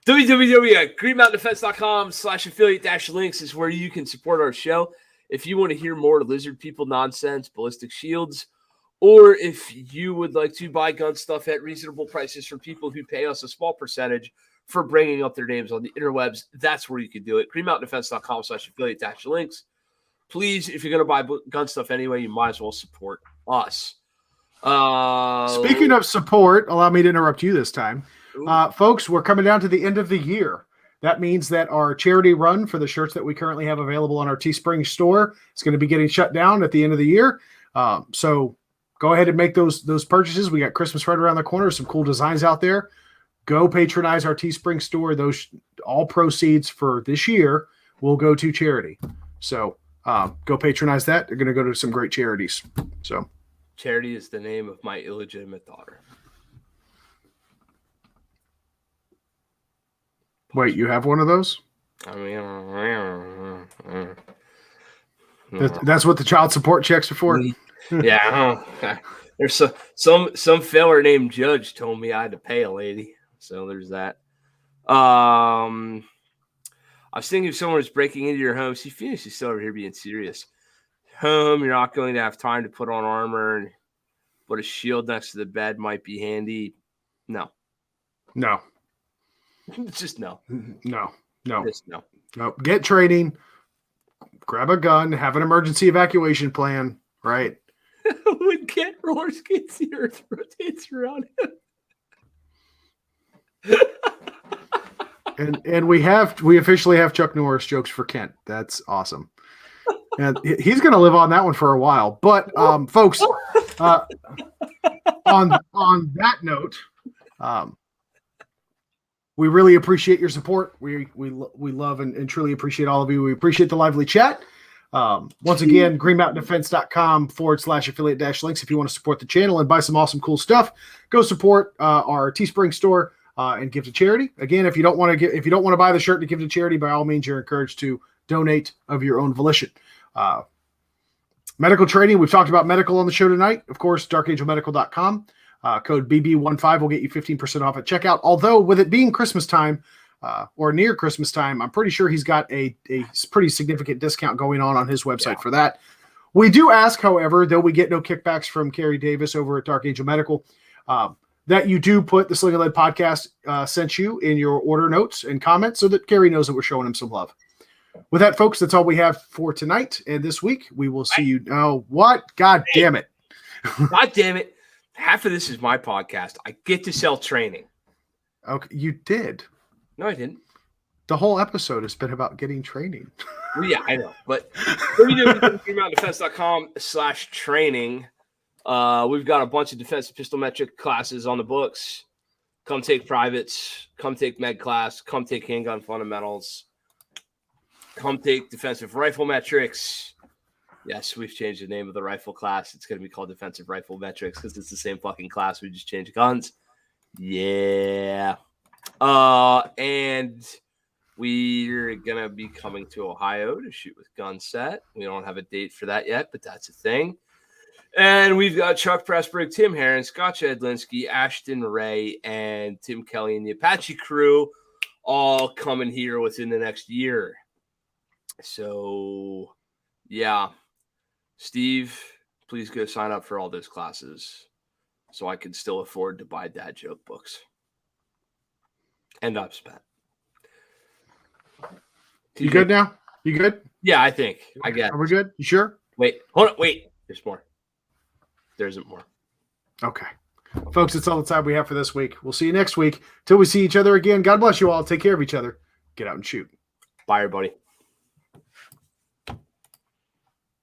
www.greenmountaindefense.com/affiliate-links is where you can support our show. If you want to hear more lizard people nonsense, ballistic shields, or if you would like to buy gun stuff at reasonable prices from people who pay us a small percentage for bringing up their names on the interwebs, that's where you can do it. greenmountaindefense.com/affiliate-links. Please, if you're going to buy gun stuff anyway, you might as well support us. Speaking of support, allow me to interrupt you this time. Folks, we're coming down to the end of the year. That means that our charity run for the shirts that we currently have available on our Teespring store is going to be getting shut down at the end of the year. So go ahead and make those purchases. We got Christmas right around the corner. Some cool designs out there. Go patronize our Teespring store. Those all proceeds for this year will go to charity. So go patronize that. They're going to go to some great charities. So Charity is the name of my illegitimate daughter. Wait, you have one of those? I mean, that's what the child support checks are for? Yeah. There's some fella named Judge told me I had to pay a lady. So there's that. I was thinking if someone was breaking into your home, see, Phoenix is still over here being serious. Home, you're not going to have time to put on armor, but a shield next to the bed might be handy. No. Just no. Just no. Get training, grab a gun, have an emergency evacuation plan, right? When Kent roller skates, the earth rotates around him. and we officially have Chuck Norris jokes for Kent. That's awesome. And he's going to live on that one for a while. But folks, on that note, we really appreciate your support. We love and truly appreciate all of you. We appreciate the lively chat. Once again, greenmountaindefense.com/affiliate-links. If you want to support the channel and buy some awesome, cool stuff, go support our Teespring store and give to charity. Again, if you don't want to buy the shirt to give to charity, by all means, you're encouraged to donate of your own volition. Medical training. We've talked about medical on the show tonight. Of course, darkangelmedical.com. Code BB15 will get you 15% off at checkout. Although with it being Christmas time or near Christmas time, I'm pretty sure he's got a pretty significant discount going on his website for that. We do ask, however, though we get no kickbacks from Kerry Davis over at Dark Angel Medical, that you do put the Sling'N podcast sent you in your order notes and comments so that Kerry knows that we're showing him some love. With that, folks, that's all we have for tonight and this week. We will see you. Oh, what? God damn it. God damn it. Half of this is my podcast. I get to sell training. Okay, you did. No, I didn't. The whole episode has been about getting training. Well, yeah, I know. But www.greenmountaindefense.com/training. We've got a bunch of defensive pistol metric classes on the books. Come take privates. Come take med class. Come take handgun fundamentals. Come take defensive rifle metrics. Yes, we've changed the name of the rifle class. It's going to be called defensive rifle metrics because it's the same fucking class. We just changed guns. Yeah. And we're going to be coming to Ohio to shoot with Gunset. We don't have a date for that yet, but that's a thing. And we've got Chuck Pressburg, Tim Herron, Scott Jedlinski, Ashton Ray, and Tim Kelly and the Apache crew all coming here within the next year. So, yeah. Steve, please go sign up for all those classes so I can still afford to buy dad joke books. And I've spent. You good now? You good? Yeah, I think. I guess. Are we good? You sure? Wait. Hold on. Wait. There's more. There isn't more. Okay. Folks, that's all the time we have for this week. We'll see you next week. Till we see each other again. God bless you all. Take care of each other. Get out and shoot. Bye, everybody.